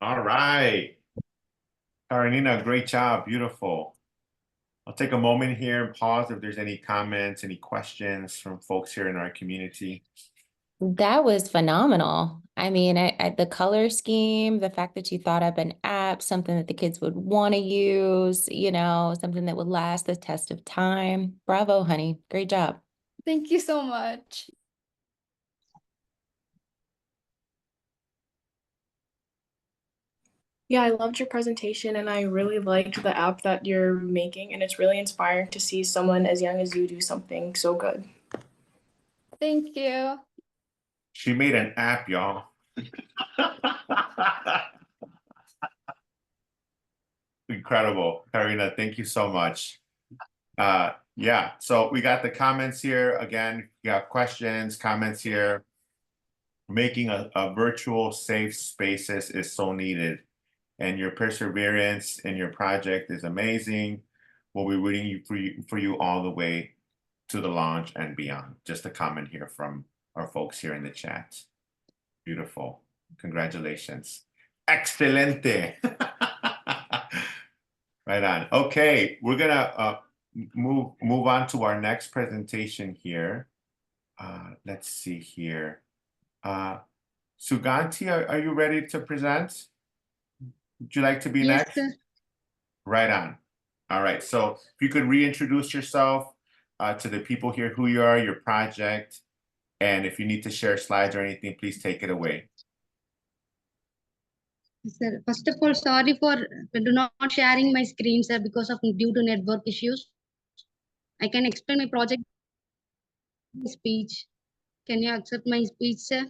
All right. Karenina, great job. Beautiful. I'll take a moment here and pause if there's any comments, any questions from folks here in our community. That was phenomenal. I mean, the color scheme, the fact that you thought up an app, something that the kids would want to use, you know, something that would last the test of time. Bravo, honey. Great job. Thank you so much. Yeah, I loved your presentation and I really liked the app that you're making, and it's really inspiring to see someone as young as you do something so good. Thank you. She made an app, y'all. Incredible. Karina, thank you so much. Yeah, so we got the comments here. Again, you got questions, comments here. Making a virtual safe spaces is so needed. And your perseverance in your project is amazing. We'll be rooting for you all the way to the launch and beyond. Just a comment here from our folks here in the chat. Beautiful. Congratulations. Excelente. Right on. Okay, we're gonna move on to our next presentation here. Let's see here. Suganti, are you ready to present? Would you like to be next? Sir. Right on. All right. So if you could reintroduce yourself to the people here, who you are, your project, and if you need to share slides or anything, please take it away. Sir, first of all, sorry for not sharing my screen, sir, because of due to network issues. I can explain my project speech. Can you accept my speech, sir?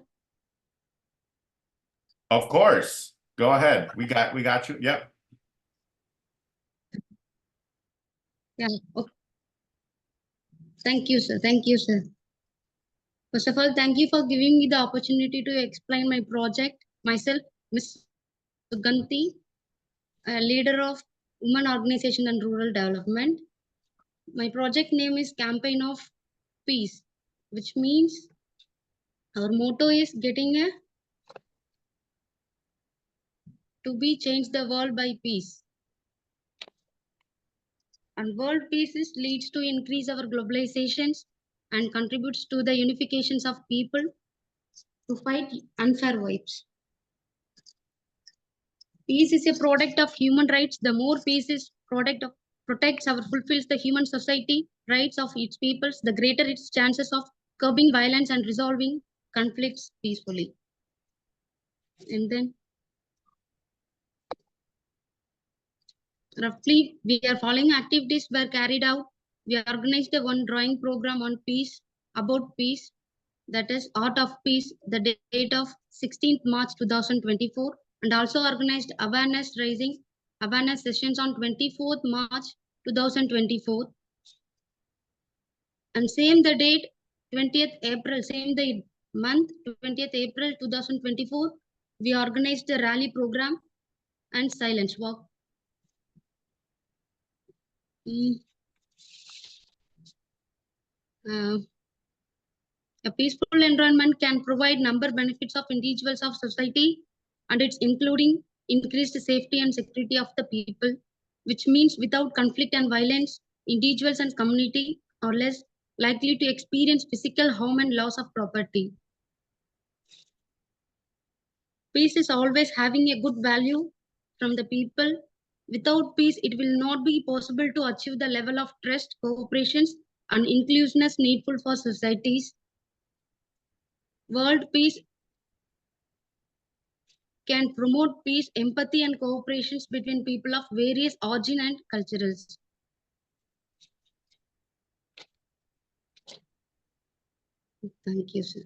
Of course. Go ahead. We got you. Yep. Yeah. Okay. Thank you, sir. Thank you, sir. First of all, thank you for giving me the opportunity to explain my project. Myself, Ms. Suganti, a leader of Women Organization and Rural Development. My project name is Campaign of Peace, which means our motto is to be change the world by peace. And world peace leads to increase our globalizations and contributes to the unifications of people to fight unfair vibes. Peace is a product of human rights. The more peace is product of protects or fulfills the human society rights of its peoples, the greater its chances of curbing violence and resolving conflicts peacefully. And then roughly, we are following activities were carried out. We organized one drawing program on peace, about peace, that is Art of Peace, the date of 16th March 2024, and also organized awareness sessions on 24th March 2024. And same the date, 20th April, same the month, 20th April 2024, we organized a rally program and silence walk. A peaceful environment can provide number benefits of individuals of society, and it's including increased safety and security of the people, which means without conflict and violence, individuals and community are less likely to experience physical harm and loss of property. Peace is always having a good value from the people. Without peace, it will not be possible to achieve the level of trust, cooperation, and inclusiveness needful for societies. World peace can promote peace, empathy, and cooperation between people of various origin and cultures. Thank you, sir.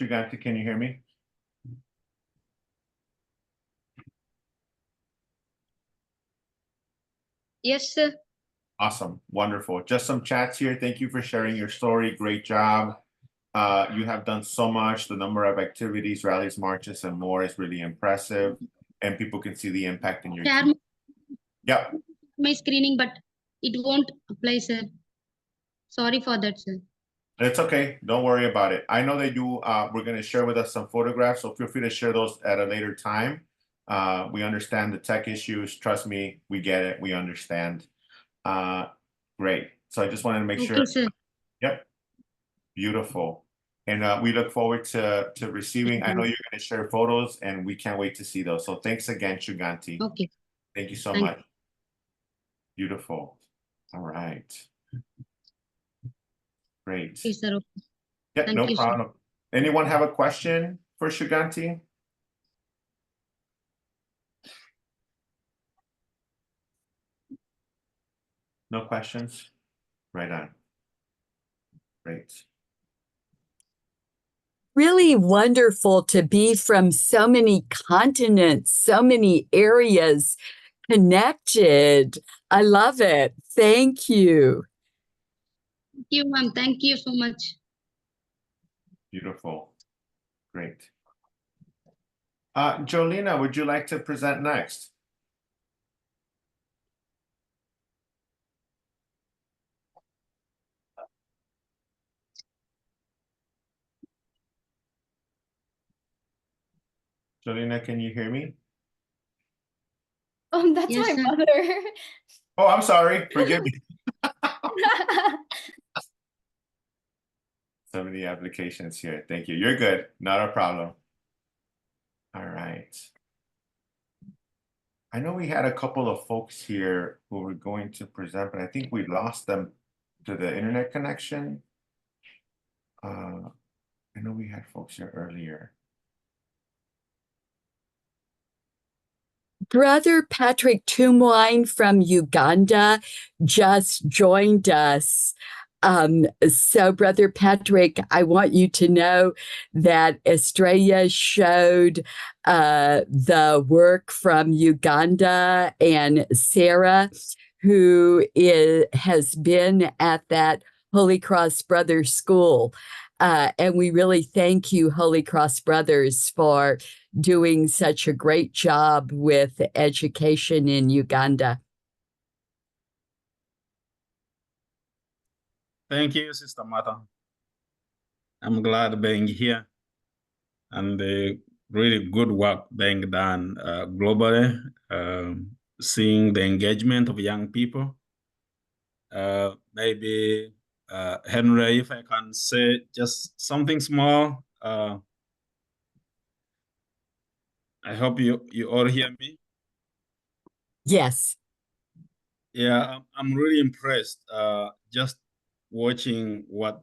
Shuganti, can you hear me? Yes, sir. Awesome. Wonderful. Just some chats here. Thank you for sharing your story. Great job. You have done so much. The number of activities, rallies, marches, and more is really impressive. And people can see the impact in your Share team. Yep. my screening, but it won't apply, sir. Sorry for that, sir. It's okay. Don't worry about it. I know that you were going to share with us some photographs, so feel free to share those at a later time. We understand the tech issues. Trust me, we get it. We understand. Great. So I just wanted to make sure. Okay, sir. Yep. Beautiful. And we look forward to receiving. I know you're going to share photos, and we can't wait to see those. So thanks again, Shuganti. Okay. Thank you so Thank much. Beautiful. All right. Great. you, sir. Okay. Yeah, Thank no you, sir. problem. Anyone have a question for Shuganti? No questions? Right on. Great. Really wonderful to be from so many continents, so many areas connected. I love it. Thank you. Thank you, ma'am. Thank you so much. Beautiful. Great. Jolina, would you like to present next? Jolina, can you hear me? That's Yes, my sir. mother. Oh, I'm sorry. Forgive me. So many applications here. Thank you. You're good. Not a problem. All right. I know we had a couple of folks here who were going to present, but I think we lost them to the internet connection. I know we had folks here earlier. Brother Patrick Tumwine from Uganda just joined us. So, Brother Patrick, I want you to know that Estrella showed the work from Uganda, and Sarah, who has been at that Holy Cross Brothers School. And we really thank you, Holy Cross Brothers, for doing such a great job with education in Uganda. Thank you, Sister Martha. I'm glad being here and the really good work being done globally, seeing the engagement of young people. Maybe, Henry, if I can say just something small. I hope you all hear me. Yes. Yeah, I'm really impressed just watching what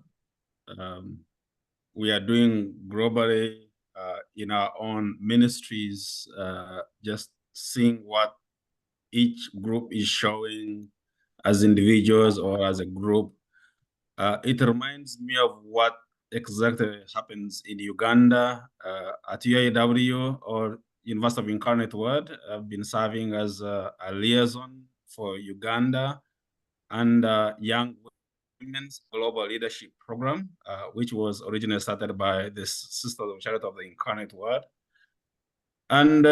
we are doing globally in our own ministries, just seeing what each group is showing as individuals or as a group. It reminds me of what exactly happens in Uganda at UAW or University of Incarnate Word. I've been serving as a liaison for Uganda and Young Women's Global Leadership Program, which was originally started by the Sisters of Charity of the Incarnate Word. And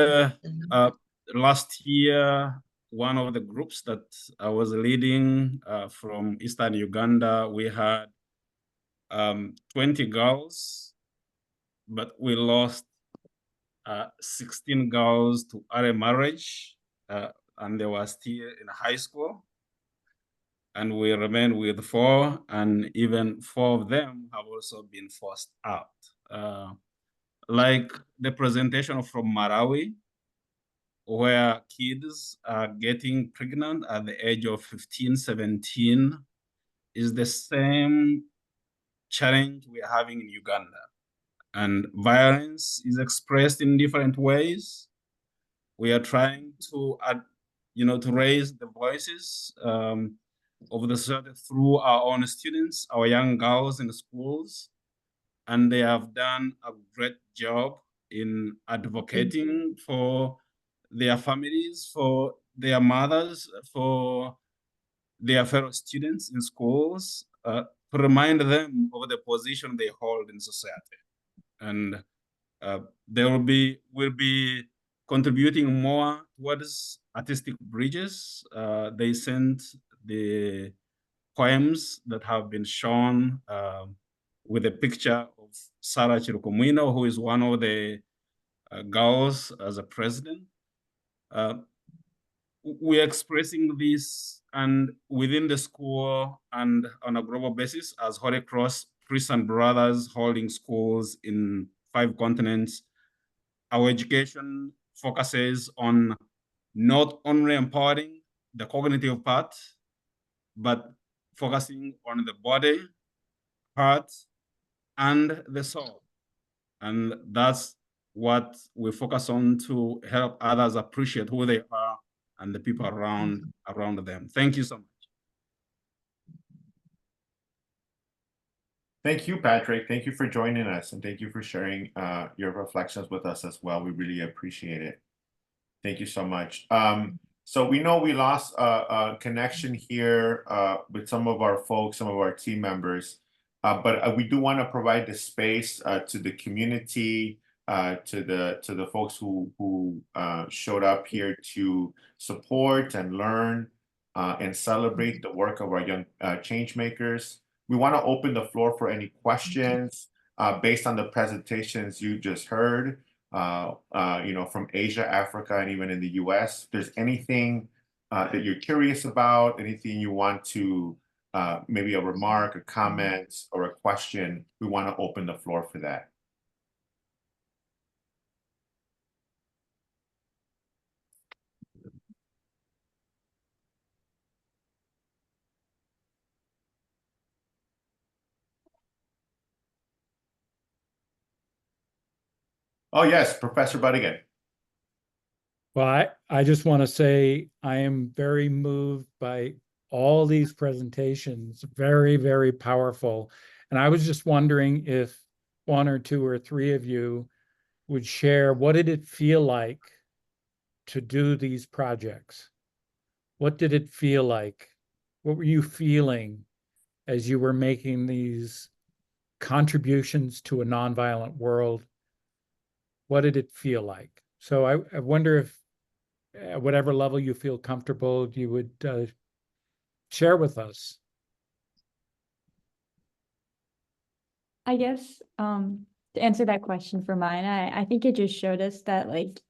last year, one of the groups that I was leading from Eastern Uganda, we had 20 girls, but we lost 16 girls to early marriage, and they were still in high school. And we remain with 4, and even 4 of them have also been forced out. Like the presentation from Malawi, where kids are getting pregnant at the age of 15, 17, is the same challenge we're having in Uganda. And violence is expressed in different ways. We are trying to, to raise the voices of the society through our own students, our young girls in the schools. and they have done a great job in advocating for their families, for their mothers, for their fellow students in schools, to remind them of the position they hold in society. And they will be contributing more towards artistic bridges. They sent the poems that have been shown with a picture of Sarah Chirukumwino, who is one of the girls as a president. We're expressing this and within the school and on a global basis as Holy Cross Priests and Brothers holding schools in 5 continents. Our education focuses on not only empowering the cognitive part, but focusing on the body, heart, and the soul. And that's what we focus on to help others appreciate who they are and the people around them. Thank you so much. Thank you, Patrick. Thank you for joining us, and thank you for sharing your reflections with us as well. We really appreciate it. Thank you so much. So we know we lost a connection here with some of our folks, some of our team members, but we do want to provide the space to the community, to the folks who showed up here to support and learn and celebrate the work of our young change makers. We want to open the floor for any questions based on the presentations you just heard. From Asia, Africa, and even in the US. If there's anything that you're curious about, anything you want to, maybe a remark, a comment, or a question, we want to open the floor for that. Oh, yes, Professor Budigan. Well, I just want to say I am very moved by all these presentations, very, very powerful. And I was just wondering if 1 or 2 or 3 of you would share, what did it feel like to do these projects? What did it feel like? What were you feeling as you were making these contributions to a nonviolent world? What did it feel like? So I wonder if at whatever level you feel comfortable, you would share with us. I guess to answer that question for mine, I think it just showed us that like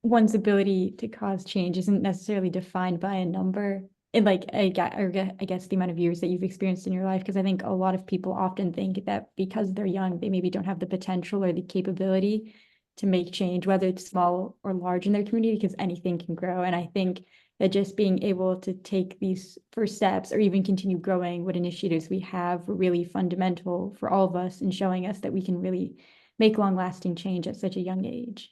one's ability to cause change isn't necessarily defined by a number. And like I guess the amount of years that you've experienced in your life, because I think a lot of people often think that because they're young, they maybe don't have the potential or the capability to make change, whether it's small or large in their community, because anything can grow. And I think that just being able to take these first steps or even continue growing what initiatives we have were really fundamental for all of us in showing us that we can really make long-lasting change at such a young age.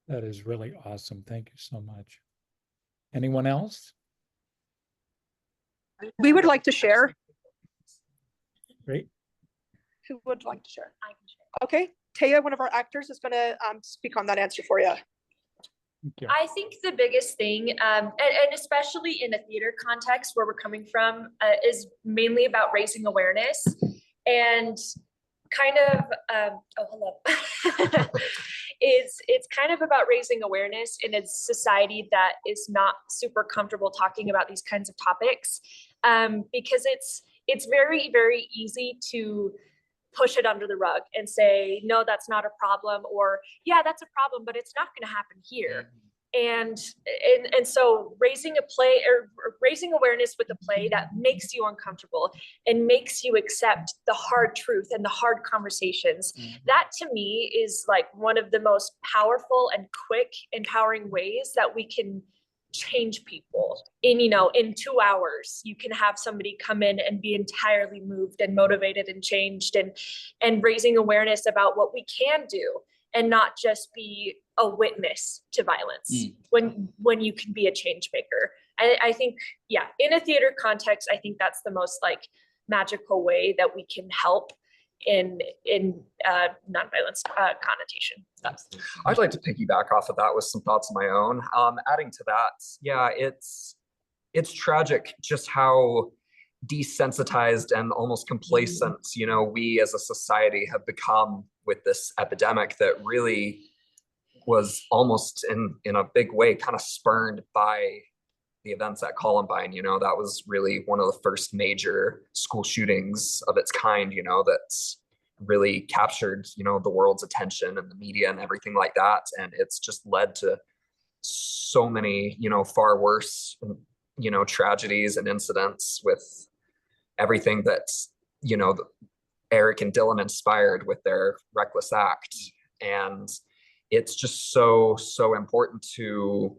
That is really awesome. Thank you so much. Anyone else? We would like to share. Great. Who would like to share? I can share. Okay, Taya, one of our actors, is going to speak on that answer for you. I think the biggest thing, and especially in a theater context where we're coming from, is mainly about raising awareness and kind of, it's kind of about raising awareness in a society that is not super comfortable talking about these kinds of topics, because it's very, very easy to push it under the rug and say, no, that's not a problem, or yeah, that's a problem, but it's not going to happen here. And so raising awareness with a play that makes you uncomfortable and makes you accept the hard truth and the hard conversations, that to me is like one of the most powerful and quick, empowering ways that we can change people. In 2 hours, you can have somebody come in and be entirely moved and motivated and changed, and raising awareness about what we can do and not just be a witness to violence when you can be a change maker. I think, yeah, in a theater context, I think that's the most like magical way that we can help in nonviolence connotation. I'd like to piggyback off of that with some thoughts of my own. Adding to that, yeah, it's tragic just how desensitized and almost complacent, we as a society have become with this epidemic that really was almost in a big way kind of spurned by the events at Columbine. That was really one of the first major school shootings of its kind, that's really captured, the world's attention and the media and everything like that. And it's just led to so many, far worse, tragedies and incidents with everything that, Eric and Dylan inspired with their reckless act. And it's just so important to,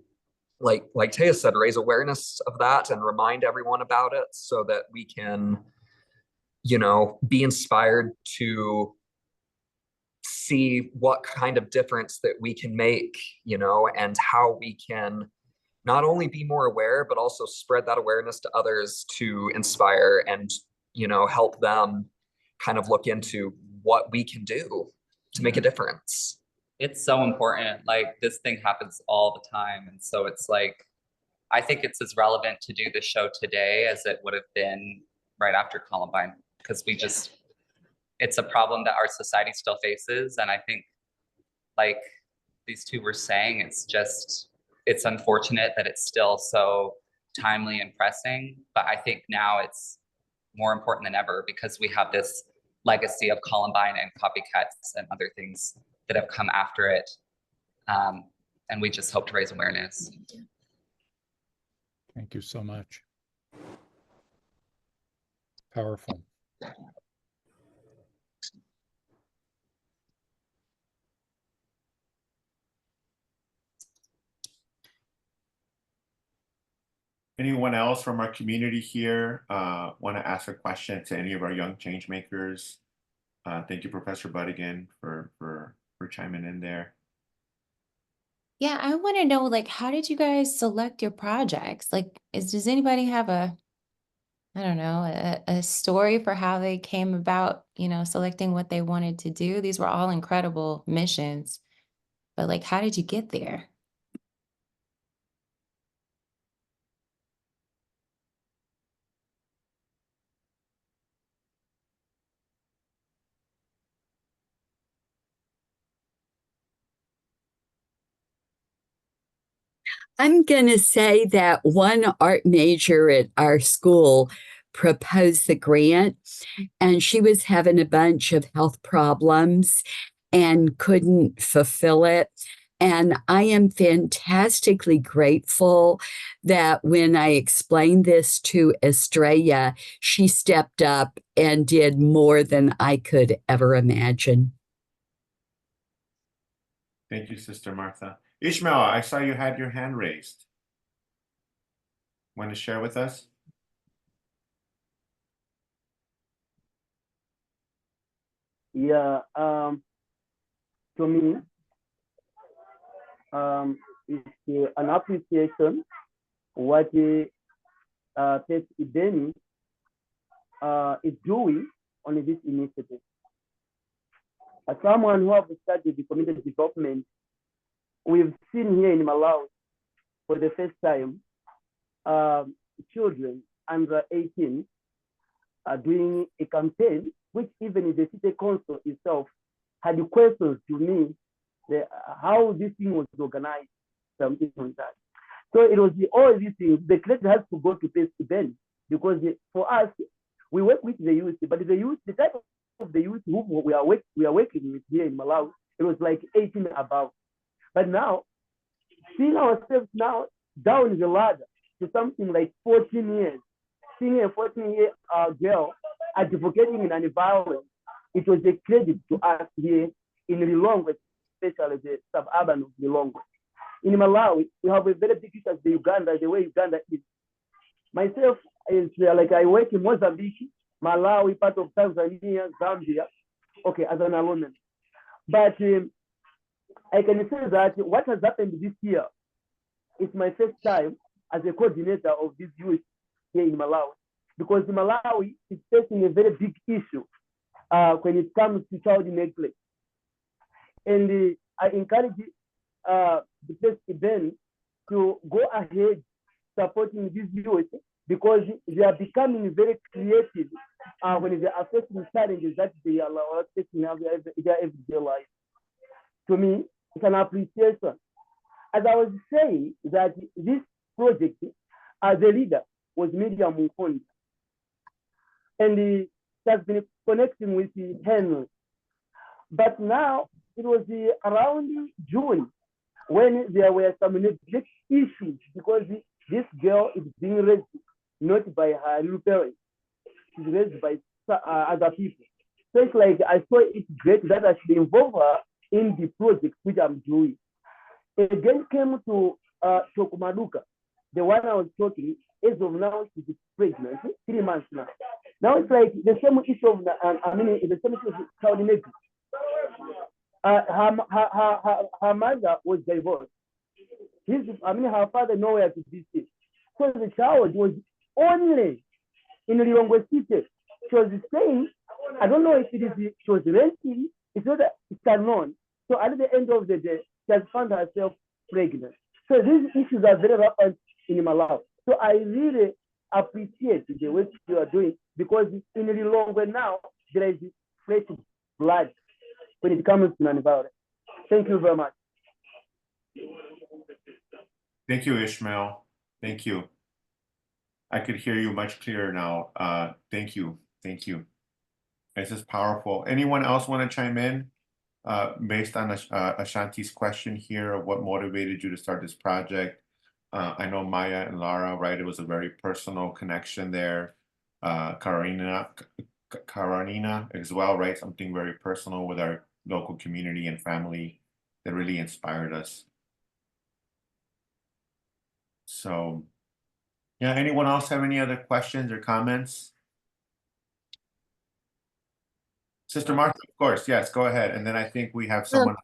like Taya said, raise awareness of that and remind everyone about it so that we can, be inspired to see what kind of difference that we can make, and how we can not only be more aware, but also spread that awareness to others to inspire and, help them kind of look into what we can do to make a difference. It's so important. Like, this thing happens all the time. And so it's like, I think it's as relevant to do the show today as it would have been right after Columbine, because it's a problem that our society still faces. And I think, like these two were saying, it's unfortunate that it's still so timely and pressing. But I think now it's more important than ever because we have this legacy of Columbine and copycats and other things that have come after it. And we just hope to raise awareness. Thank you so much. Powerful. Anyone else from our community here want to ask a question to any of our young change makers? Thank you, Professor Budd, again for chiming in there. Yeah, I want to know, like, how did you guys select your projects? Like, does anybody have I don't know, a story for how they came about, selecting what they wanted to do? These were all incredible missions, but like, how did you get there? I'm going to say that one art major at our school proposed the grant, and she was having a bunch of health problems and couldn't fulfill it. And I am fantastically grateful that when I explained this to Estrella, she stepped up and did more than I could ever imagine. Thank you, Sister Martha. Ishmael, I saw you had your hand raised. Want to share with us? Yeah, to me, it's an appreciation what Bene is doing on this initiative. As someone who has studied the community development, we've seen here in Malawi for the first time children under 18 are doing a campaign, which even the city council itself had questions to me how this thing was organized, something like that. So it was all these things. The credit has to go to Bene because for us, we work with the youth, but the type of the youth who we are working with here in Malawi, it was like 18 above. But now, seeing ourselves now down the ladder to something like 14 years, seeing a 14-year girl advocating in nonviolence, it was a credit to us here in Lilongwe, especially the suburban of Lilongwe. In Malawi, we have a very big issue as the way Uganda is. Myself, like I work in Mozambique, Malawi, part of Tanzania, Zambia, okay, as an alumni. But I can say that what has happened this year is my first time as a coordinator of this youth here in Malawi. because Malawi is facing a very big issue when it comes to child neglect. And I encourage the president to go ahead supporting these youth because they are becoming very creative when they are facing challenges that they are facing in their everyday life. To me, it's an appreciation. As I was saying, that this project, the leader was Miriam Mukonda, and he has been connecting with Henry. But now it was around June when there were some neglect issues because this girl is being raised not by her real parents, she's raised by other people. So it's like I saw it great that I should involve her in the project which I'm doing. It again came to Chokumaduka, the one I was talking. As of now, she's pregnant, 3 months now. Now it's like the same issue of the same issue of child neglect. Her mother was divorced. Her father nowhere to visit. So the child was only in Lilongwe City. She was saying, I don't know if it is she was renting, it's not that it's unknown. So at the end of the day, she has found herself pregnant. So these issues are very rampant in Malawi. So I really appreciate the work you are doing because in Lilongwe now, there is fresh blood when it comes to nonviolence. Thank you very much. Thank you, Ishmael. Thank you. I could hear you much clearer now. Thank you. Thank you. This is powerful. Anyone else want to chime in based on Ashanti's question here of what motivated you to start this project? I know Maya and Lara, right? It was a very personal connection there. Karanina as well, right? Something very personal with our local community and family that really inspired us. So, yeah, anyone else have any other questions or comments? Sister Martha, of course, yes, go ahead. And then I think we have someone.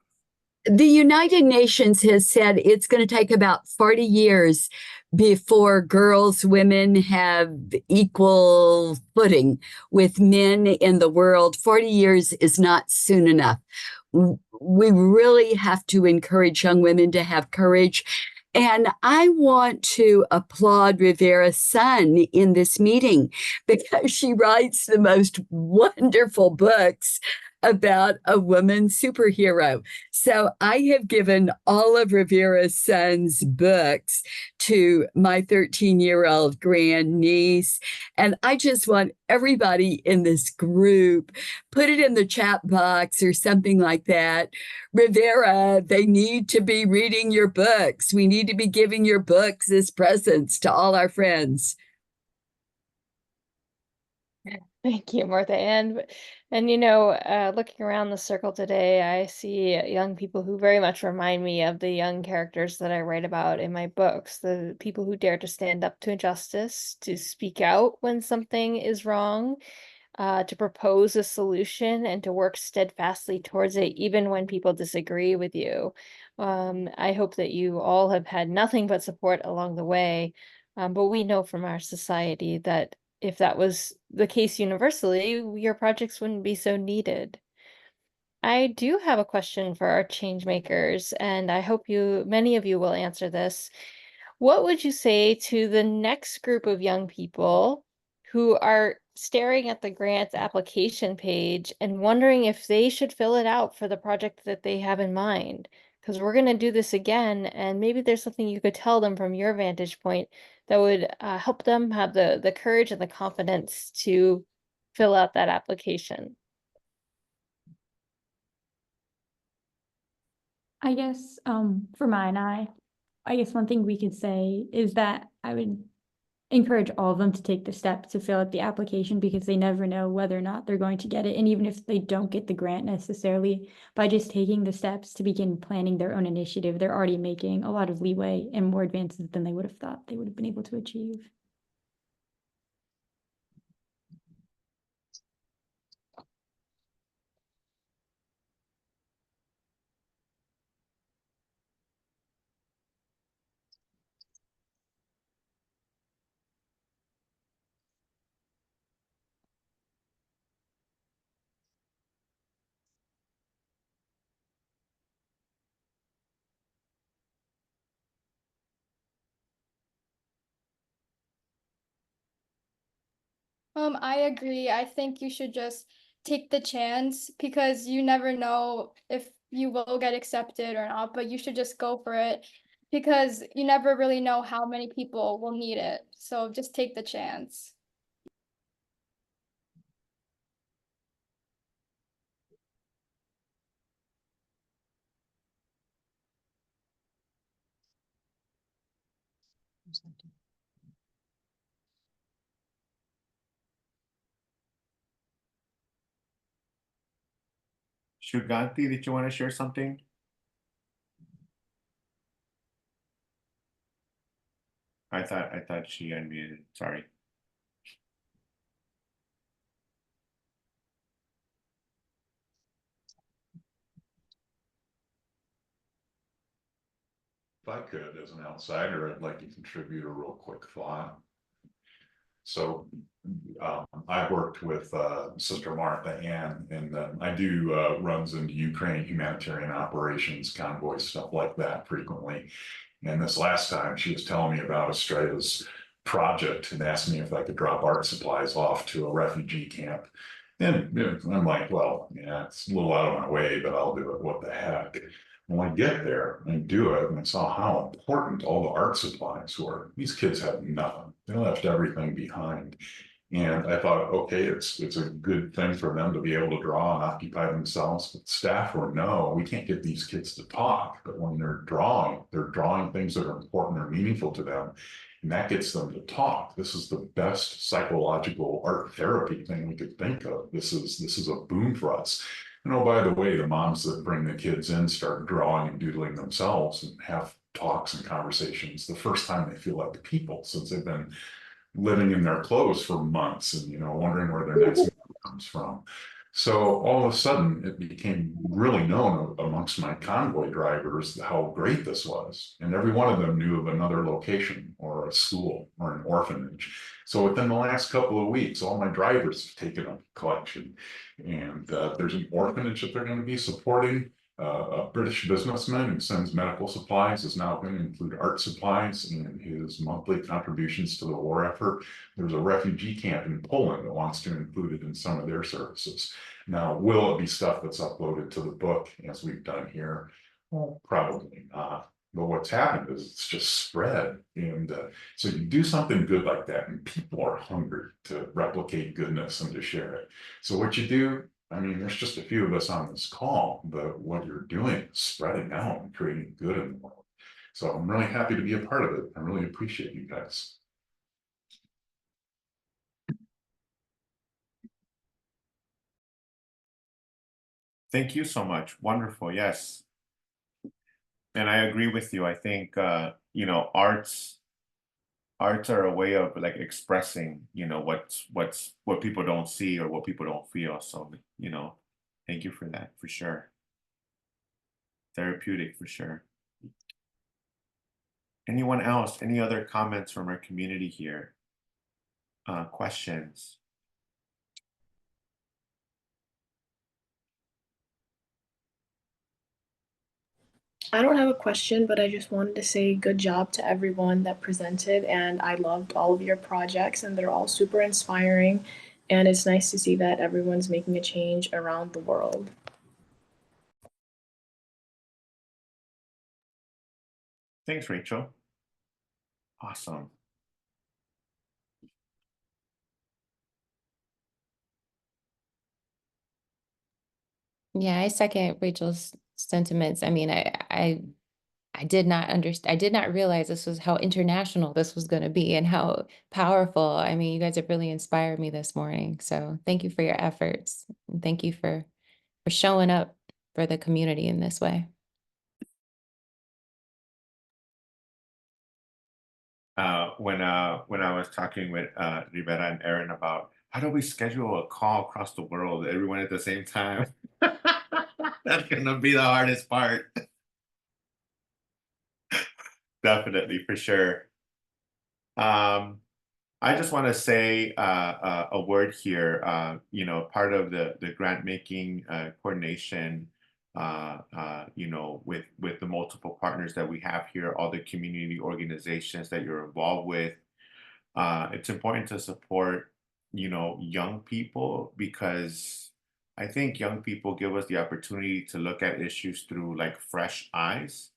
The United Nations has said it's going to take about 40 years before girls, women have equal footing with men in the world. 40 years is not soon enough. We really have to encourage young women to have courage. And I want to applaud Rivera's son in this meeting because she writes the most wonderful books about a woman superhero. So I have given all of Rivera's son's books to my 13-year-old grandniece. And I just want everybody in this group, put it in the chat box or something like that. Rivera, they need to be reading your books. We need to be giving your books as presents to all our friends. Thank you, Martha. And you know, looking around the circle today, I see young people who very much remind me of the young characters that I write about in my books, the people who dare to stand up to injustice, to speak out when something is wrong, to propose a solution and to work steadfastly towards it, even when people disagree with you. I hope that you all have had nothing but support along the way. But we know from our society that if that was the case universally, your projects wouldn't be so needed. I do have a question for our change makers, and I hope many of you will answer this. What would you say to the next group of young people who are staring at the grant application page and wondering if they should fill it out for the project that they have in mind? Because we're going to do this again, and maybe there's something you could tell them from your vantage point that would help them have the courage and the confidence to fill out that application. I guess for mine, I guess one thing we could say is that I would encourage all of them to take the step to fill out the application because they never know whether or not they're going to get it. And even if they don't get the grant necessarily, by just taking the steps to begin planning their own initiative, they're already making a lot of leeway and more advances than they would have thought they would have been able to achieve. I agree. I think you should just take the chance because you never know if you will get accepted or not, but you should just go for it because you never really know how many people will need it. So just take the chance. Shuganti, did you want to share something? I thought she unmuted. Sorry. If I could, as an outsider, I'd like to contribute a real quick thought. So I worked with Sister Martha Ann, and I do runs into Ukraine humanitarian operations, convoys, stuff like that frequently. And this last time she was telling me about Australia's project and asked me if I could drop art supplies off to a refugee camp. And I'm like, well, yeah, it's a little out of my way, but I'll do it. What the heck? When I get there and do it, and I saw how important all the art supplies were. These kids have nothing. They left everything behind. And I thought, okay, it's a good thing for them to be able to draw and occupy themselves. But staff were, no, we can't get these kids to talk. But when they're drawing things that are important or meaningful to them. And that gets them to talk. This is the best psychological art therapy thing we could think of. This is a boon for us. And oh, by the way, the moms that bring the kids in start drawing and doodling themselves and have talks and conversations the first time they feel like people, since they've been living in their clothes for months and wondering where their next meal comes from. So all of a sudden it became really known amongst my convoy drivers how great this was. And every one of them knew of another location or a school or an orphanage. So within the last couple of weeks, all my drivers have taken up a collection. And there's an orphanage that they're going to be supporting. A British businessman who sends medical supplies is now going to include art supplies in his monthly contributions to the war effort. There's a refugee camp in Poland that wants to include it in some of their services. Now, will it be stuff that's uploaded to the book as we've done here? Well, probably not. But what's happened is it's just spread. And so you do something good like that, and people are hungry to replicate goodness and to share it. So what you do, I mean, there's just a few of us on this call, but what you're doing is spreading out and creating good in the world. So I'm really happy to be a part of it. I really appreciate you guys. Thank you so much. Wonderful. Yes. And I agree with you. I think, arts are a way of like expressing, what people don't see or what people don't feel. So, thank you for that, for sure. Therapeutic for sure. Anyone else? Any other comments from our community here? Questions? I don't have a question, but I just wanted to say good job to everyone that presented, and I loved all of your projects, and they're all super inspiring, and it's nice to see that everyone's making a change around the world. Thanks, Rachel. Awesome. Yeah, I second Rachel's sentiments. I mean, I did not understand. I did not realize this was how international this was going to be and how powerful. I mean, you guys have really inspired me this morning. So thank you for your efforts. And thank you for showing up for the community in this way. When I was talking with Rivera and Aaron about how do we schedule a call across the world, everyone at the same time, that's gonna be the hardest part. Definitely, for sure. I just want to say a word here. Part of the grant making coordination, with the multiple partners that we have here, all the community organizations that you're involved with. It's important to support, young people, because I think young people give us the opportunity to look at issues through like fresh eyes,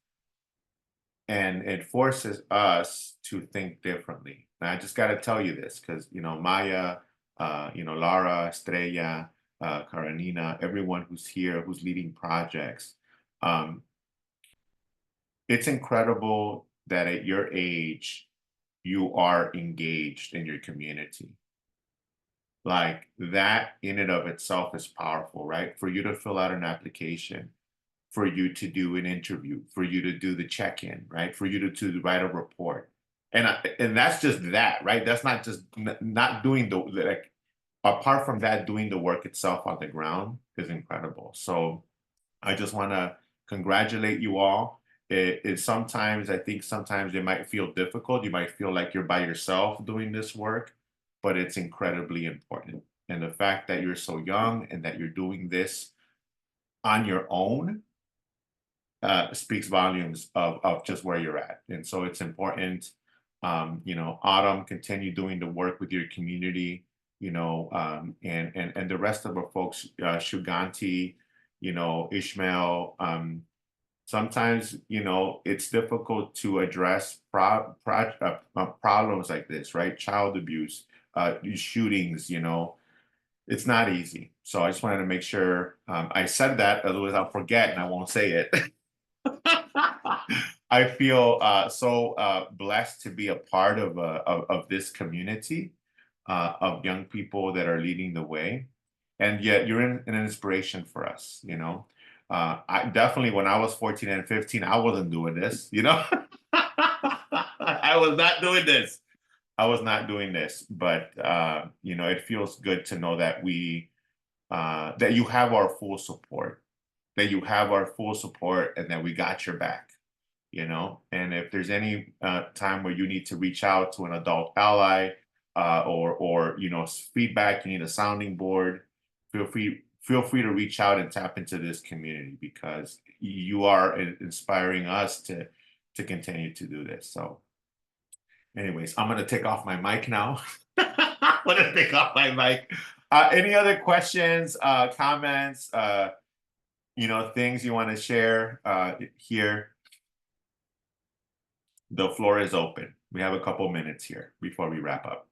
and it forces us to think differently. And I just got to tell you this because, Maya, Lara, Estrella, Karanina, everyone who's here, who's leading projects, um, it's incredible that at your age, you are engaged in your community. Like that in and of itself is powerful, right? For you to fill out an application, for you to do an interview, for you to do the check-in, right? For you to write a report. And that's just that, right? That's not just not doing like, apart from that, doing the work itself on the ground is incredible. So I just want to congratulate you all. It sometimes, I think sometimes it might feel difficult. You might feel like you're by yourself doing this work, but it's incredibly important. And the fact that you're so young and that you're doing this on your own speaks volumes of just where you're at. And so it's important. Autumn, continue doing the work with your community, and the rest of our folks, Shuganti, Ishmael. Sometimes, it's difficult to address problems like this, right? Child abuse, shootings, it's not easy. So I just wanted to make sure I said that, otherwise I'll forget and I won't say it. I feel so blessed to be a part of this community of young people that are leading the way, and yet you're an inspiration for us. I definitely, when I was 14 and 15, I wasn't doing this. I was not doing this. I was not doing this, but it feels good to know that that you have our full support, and that we got your back. And if there's any time where you need to reach out to an adult ally or feedback, you need a sounding board, feel free to reach out and tap into this community, because you are inspiring us to continue to do this. So anyways, I'm going to take off my mic now. I'm going to take off my mic. Any other questions, comments, things you want to share here? The floor is open. We have a couple minutes here before we wrap up.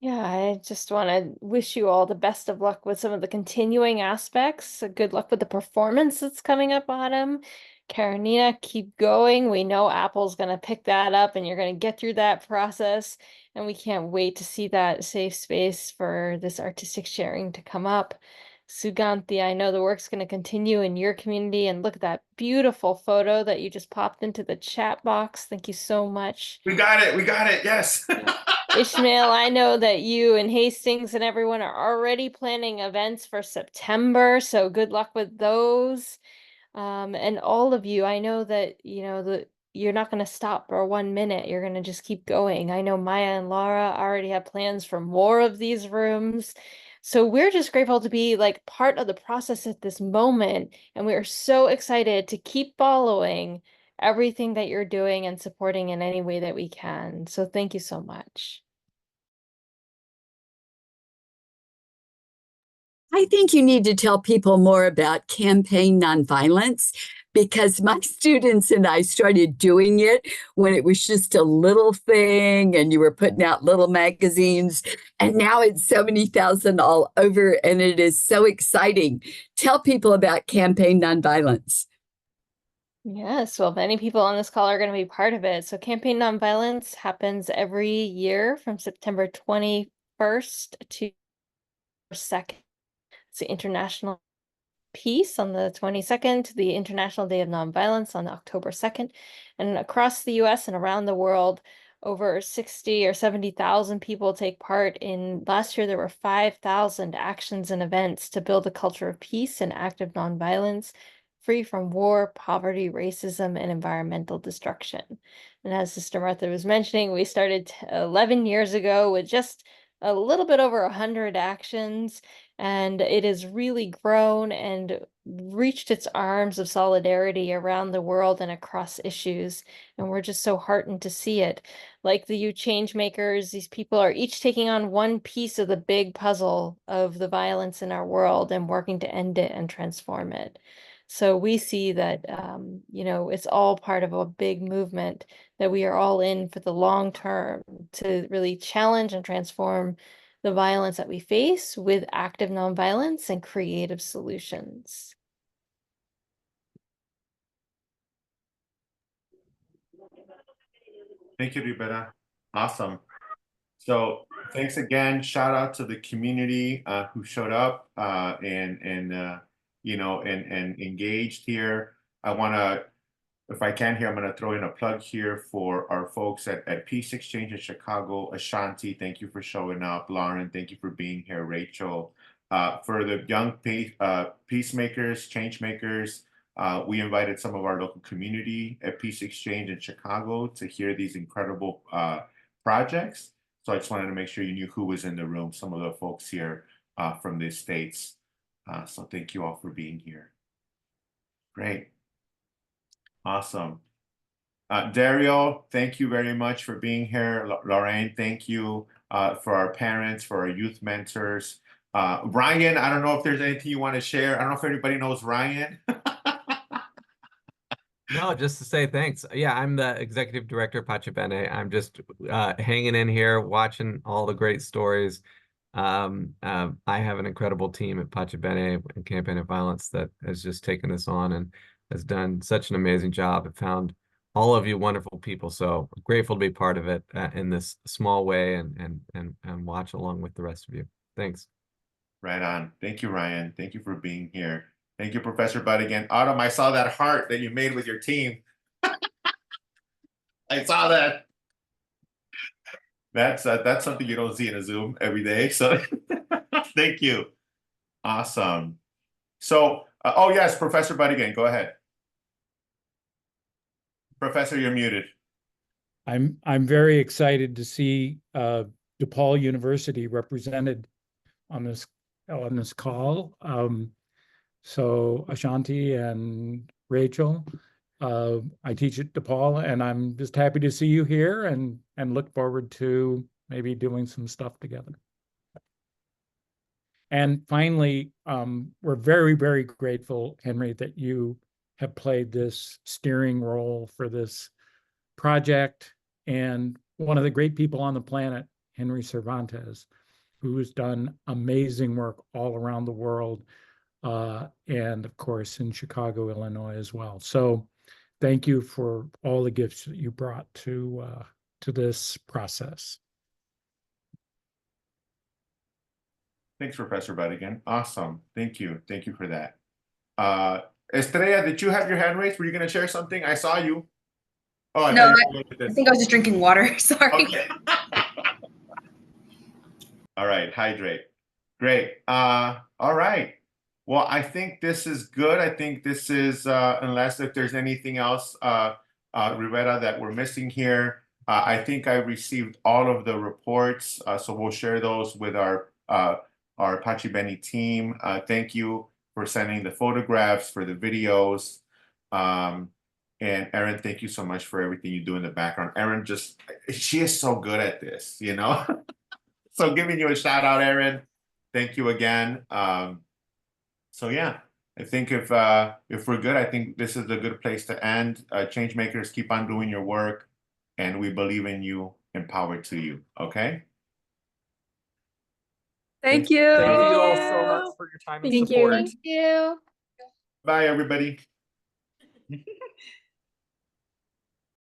Yeah, I just want to wish you all the best of luck with some of the continuing aspects. Good luck with the performance that's coming up, Autumn. Karenina, keep going. We know Apple's going to pick that up and you're going to get through that process. And we can't wait to see that safe space for this artistic sharing to come up. Suganti, I know the work's going to continue in your community, and look at that beautiful photo that you just popped into the chat box. Thank you so much. We got it. Yes. Ishmael, I know that you and Hastings and everyone are already planning events for September, so good luck with those. And all of you, I know that, you're not going to stop for 1 minute. You're going to just keep going. I know Maya and Lara already have plans for more of these rooms. So we're just grateful to be like part of the process at this moment. And we are so excited to keep following everything that you're doing and supporting in any way that we can. So thank you so much. I think you need to tell people more about Campaign Nonviolence, because my students and I started doing it when it was just a little thing and you were putting out little magazines, and now it's so many thousand all over, and it is so exciting. Tell people about Campaign Nonviolence. Yes, well, many people on this call are going to be part of it. So Campaign Nonviolence happens every year from September 21st to 2nd. It's the International Peace on the 22nd to the International Day of Nonviolence on October 2nd. And across the US and around the world, over 60 or 70,000 people take part in. Last year, there were 5,000 actions and events to build a culture of peace and active nonviolence, free from war, poverty, racism, and environmental destruction. And as Sister Martha was mentioning, we started 11 years ago with just a little bit over 100 actions. And it has really grown and reached its arms of solidarity around the world and across issues. And we're just so heartened to see it. Like the Changemakers, these people are each taking on one piece of the big puzzle of the violence in our world and working to end it and transform it. So we see that, it's all part of a big movement that we are all in for the long term to really challenge and transform the violence that we face with active nonviolence and creative solutions. Thank you, Ribera. Awesome. So thanks again. Shout out to the community who showed up and engaged here. I want to, if I can here, I'm going to throw in a plug here for our folks at Peace Exchange in Chicago. Ashanti, thank you for showing up. Lauren, thank you for being here. Rachel, for the young peacemakers, change makers, we invited some of our local community at Peace Exchange in Chicago to hear these incredible projects. So I just wanted to make sure you knew who was in the room, some of the folks here from the States. So thank you all for being here. Great. Awesome. Dario, thank you very much for being here. Lorraine, thank you for our parents, for our youth mentors. Ryan, I don't know if there's anything you want to share. I don't know if everybody knows Ryan. No, just to say thanks. Yeah, I'm the executive director of Bene. I'm just hanging in here, watching all the great stories. I have an incredible team at Bene and Campaign of Violence that has just taken this on and has done such an amazing job. It found all of you wonderful people. So grateful to be part of it in this small way and watch along with the rest of you. Thanks. Right on. Thank you, Ryan. Thank you for being here. Thank you, Professor Bud again. Autumn, I saw that heart that you made with your team. I saw that. That's something you don't see in a Zoom every day. So thank you. Awesome. So, oh yes, Professor Bud again. Go ahead. Professor, you're muted. I'm very excited to see DePaul University represented on this call. So Ashanti and Rachel, I teach at DePaul, and I'm just happy to see you here and look forward to maybe doing some stuff together. And finally, we're very, very grateful, Henry, that you have played this steering role for this project. And one of the great people on the planet, Henry Cervantes, who has done amazing work all around the world, and of course in Chicago, Illinois as well. So thank you for all the gifts that you brought to this process. Thanks, Professor Bud again. Awesome. Thank you. Thank you for that. Estrella, did you have your hand raised? Were you going to share something? I saw you. Oh, No, I think I was just drinking water. Sorry. Okay. All right, hydrate. Great. All right. Well, I think this is good. I think this is, unless if there's anything else, Rivera, that we're missing here. I think I received all of the reports, so we'll share those with our Bene team. Thank you for sending the photographs, for the videos. And Erin, thank you so much for everything you do in the background. Erin she is so good at this, you know? So giving you a shout out, Erin. Thank you again. So yeah, I think if we're good, I think this is a good place to end. Changemakers, keep on doing your work, and we believe in you. Empowered to you. Okay. Thank you. Thank you all so much for your time and support. Thank you. Bye, everybody.